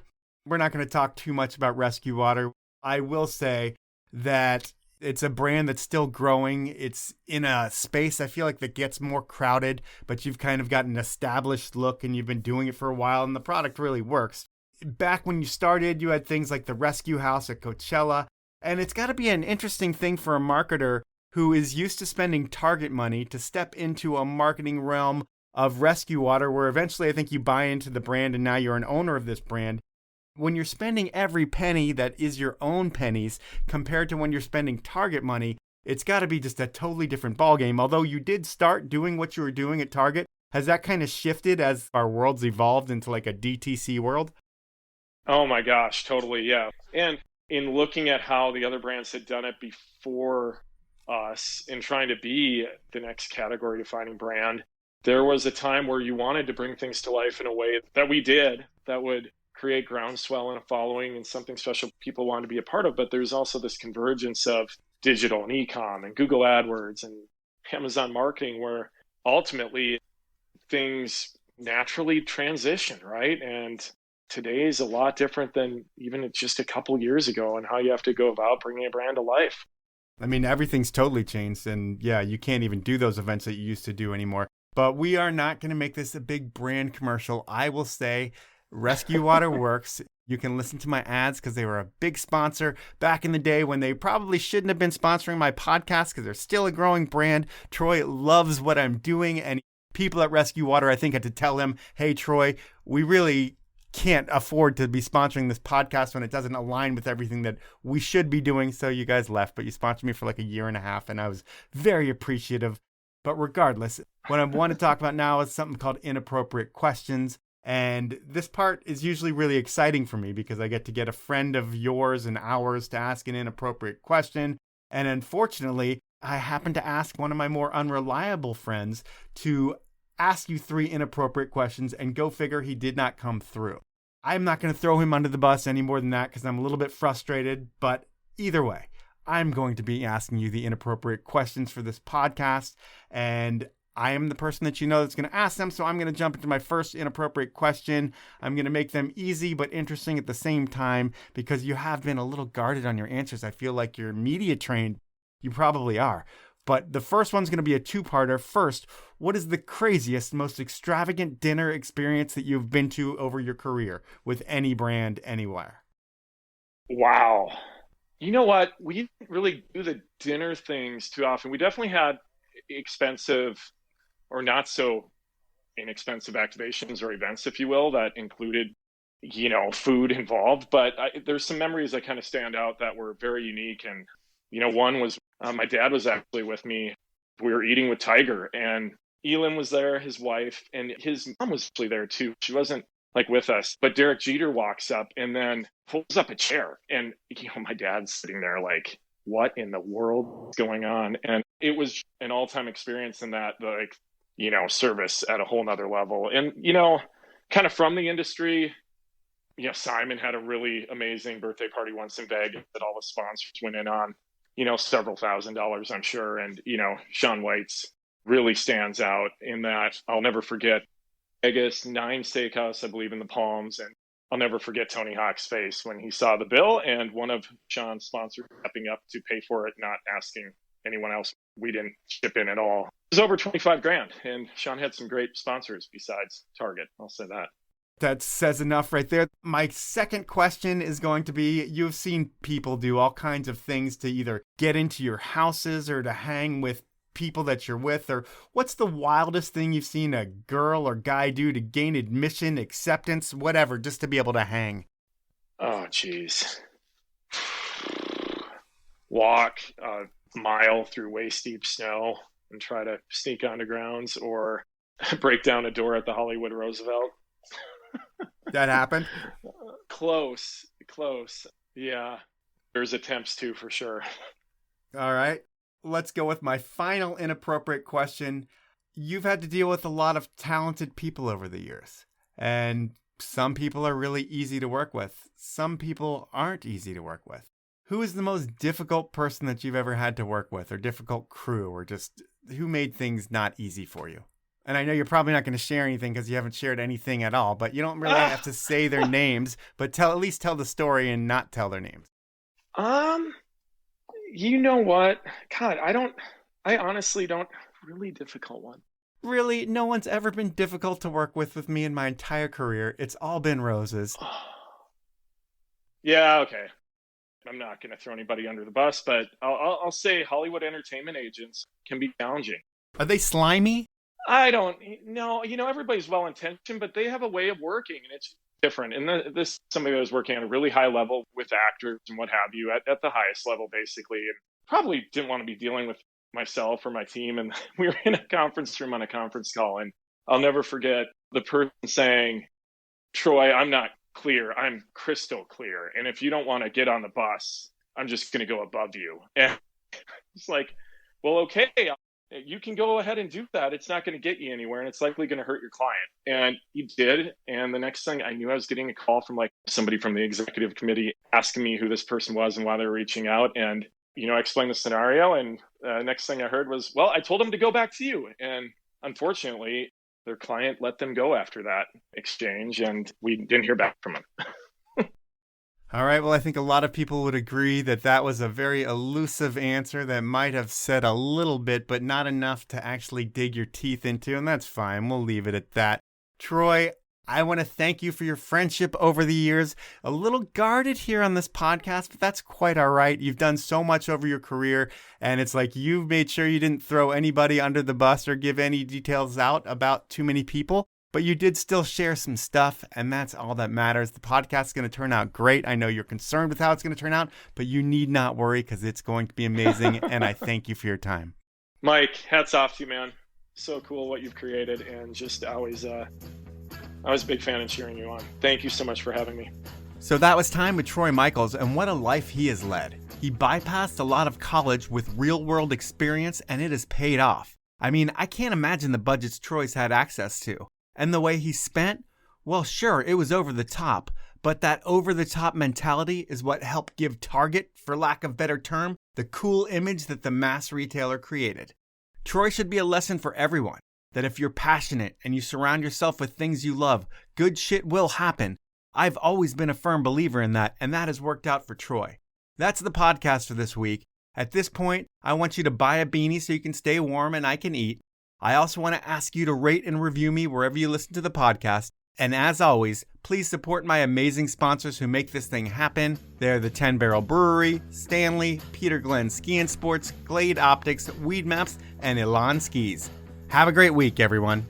We're not going to talk too much about Resqwater. I will say that it's a brand that's still growing. It's in a space, I feel like, that gets more crowded, but you've kind of got an established look and you've been doing it for a while, and the product really works. Back when you started, you had things like the Rescue House at Coachella, and it's got to be an interesting thing for a marketer who is used to spending Target money to step into a marketing realm of Resqwater, where eventually I think you buy into the brand and now you're an owner of this brand. When you're spending every penny that is your own pennies compared to when you're spending Target money, it's got to be just a totally different ballgame. Although you did start doing what you were doing at Target, Has that kind of shifted as our world's evolved into like a DTC world? Oh my gosh, totally, yeah. And in looking at how the other brands had done it before us in trying to be the next category defining brand, there was a time where you wanted to bring things to life in a way that we did that would create groundswell and a following and something special people wanted to be a part of. But there's also this convergence of digital and e-com and Google AdWords and Amazon marketing where ultimately things naturally transition, right? And today is a lot different than even just a couple years ago and how you have to go about bringing a brand to life. I mean, everything's totally changed. And yeah, you can't even do those events that you used to do anymore. But we are not going to make this a big brand commercial. I will say Resqwater works. You can listen to my ads because they were a big sponsor back in the day when they probably shouldn't have been sponsoring my podcast because they're still a growing brand. Troy loves what I'm doing. And people at Resqwater, I think, had to tell him, hey, Troy, we really can't afford to be sponsoring this podcast when it doesn't align with everything that we should be doing. So you guys left, but you sponsored me for like a year and a half, and I was very appreciative. But regardless, what I want to talk about now is something called inappropriate questions. And this part is usually really exciting for me because I get to get a friend of yours and ours to ask an inappropriate question. And unfortunately, I happen to ask one of my more unreliable friends to ask you 3 inappropriate questions, and go figure, he did not come through. I'm not going to throw him under the bus any more than that because I'm a little bit frustrated, but either way, I'm going to be asking you the inappropriate questions for this podcast, and I am the person that you know that's going to ask them, so I'm going to jump into my first inappropriate question. I'm going to make them easy but interesting at the same time because you have been a little guarded on your answers. I feel like you're media trained. You probably are. But the first one's going to be a 2-parter. First, what is the craziest, most extravagant dinner experience that you've been to over your career with any brand anywhere? Wow. You know what? We didn't really do the dinner things too often. We definitely had expensive or not so inexpensive activations or events, if you will, that included, food involved. But there's some memories that kind of stand out that were very unique. And, one was my dad was actually with me. We were eating with Tiger, and Elin was there, his wife, and his mom was actually there too. She wasn't like with us, but Derek Jeter walks up and then pulls up a chair, and my dad's sitting there like, what in the world is going on? And it was an all-time experience in that, service at a whole nother level. And, kind of from the industry, Simon had a really amazing birthday party once in Vegas that all the sponsors went in on, several $1,000s, I'm sure. And, Shaun White's really stands out in that. I'll never forget Vegas, 9 Steakhouse, I believe, in the Palms. And I'll never forget Tony Hawk's face when he saw the bill and one of Shaun's sponsors stepping up to pay for it, not asking anyone else. We didn't chip in at all. It was over $25,000, and Shaun had some great sponsors besides Target. I'll say that. That says enough right there. My second question is going to be, you've seen people do all kinds of things to either get into your houses or to hang with people that you're with, or what's the wildest thing you've seen a girl or guy do to gain admission, acceptance, whatever, just to be able to hang? Oh, geez. Walk a mile through waist deep snow and try to sneak onto grounds, or break down a door at the Hollywood Roosevelt. That happened? Close. Yeah. There's attempts too, for sure. All right. Let's go with my final inappropriate question. You've had to deal with a lot of talented people over the years, and some people are really easy to work with. Some people aren't easy to work with. Who is the most difficult person that you've ever had to work with, or difficult crew, or just who made things not easy for you? And I know you're probably not going to share anything because you haven't shared anything at all, but you don't really have to say their names, but at least tell the story and not tell their names. You know what? God, I honestly don't. Really difficult one. Really? No one's ever been difficult to work with me in my entire career. It's all been roses. Yeah, okay. I'm not going to throw anybody under the bus, but I'll say Hollywood entertainment agents can be challenging. Are they slimy? I don't know. Everybody's well-intentioned, but they have a way of working, and it's different. And this somebody that was working at a really high level with actors and what have you at the highest level, basically, and probably didn't want to be dealing with myself or my team. And we were in a conference room on a conference call, and I'll never forget the person saying, Troy, I'm not clear. I'm crystal clear. And if you don't want to get on the bus, I'm just going to go above you. And it's like, well, okay, you can go ahead and do that. It's not going to get you anywhere, and it's likely going to hurt your client. And he did. And the next thing I knew, I was getting a call from like somebody from the executive committee asking me who this person was and why they were reaching out. And, I explained the scenario. And next thing I heard was, well, I told him to go back to you. And unfortunately, their client let them go after that exchange, and we didn't hear back from him. All right, well, I think a lot of people would agree that that was a very elusive answer that might have said a little bit, but not enough to actually dig your teeth into, and that's fine. We'll leave it at that. Troy, I want to thank you for your friendship over the years. A little guarded here on this podcast, but that's quite all right. You've done so much over your career, and it's like you've made sure you didn't throw anybody under the bus or give any details out about too many people. But you did still share some stuff, and that's all that matters. The podcast is going to turn out great. I know you're concerned with how it's going to turn out, but you need not worry because it's going to be amazing, and I thank you for your time. Mike, hats off to you, man. So cool what you've created, and just always a big fan of cheering you on. Thank you so much for having me. So that was time with Troy Michels, and what a life he has led. He bypassed a lot of college with real-world experience, and it has paid off. I mean, I can't imagine the budgets Troy's had access to. And the way he spent? Well, sure, it was over the top, but that over-the-top mentality is what helped give Target, for lack of a better term, the cool image that the mass retailer created. Troy should be a lesson for everyone, that if you're passionate and you surround yourself with things you love, good shit will happen. I've always been a firm believer in that, and that has worked out for Troy. That's the podcast for this week. At this point, I want you to buy a beanie so you can stay warm and I can eat. I also want to ask you to rate and review me wherever you listen to the podcast. And as always, please support my amazing sponsors who make this thing happen. They're the 10 Barrel Brewery, Stanley, Peter Glenn Ski and Sports, Glade Optics, Weed Maps, and Elan Skis. Have a great week, everyone.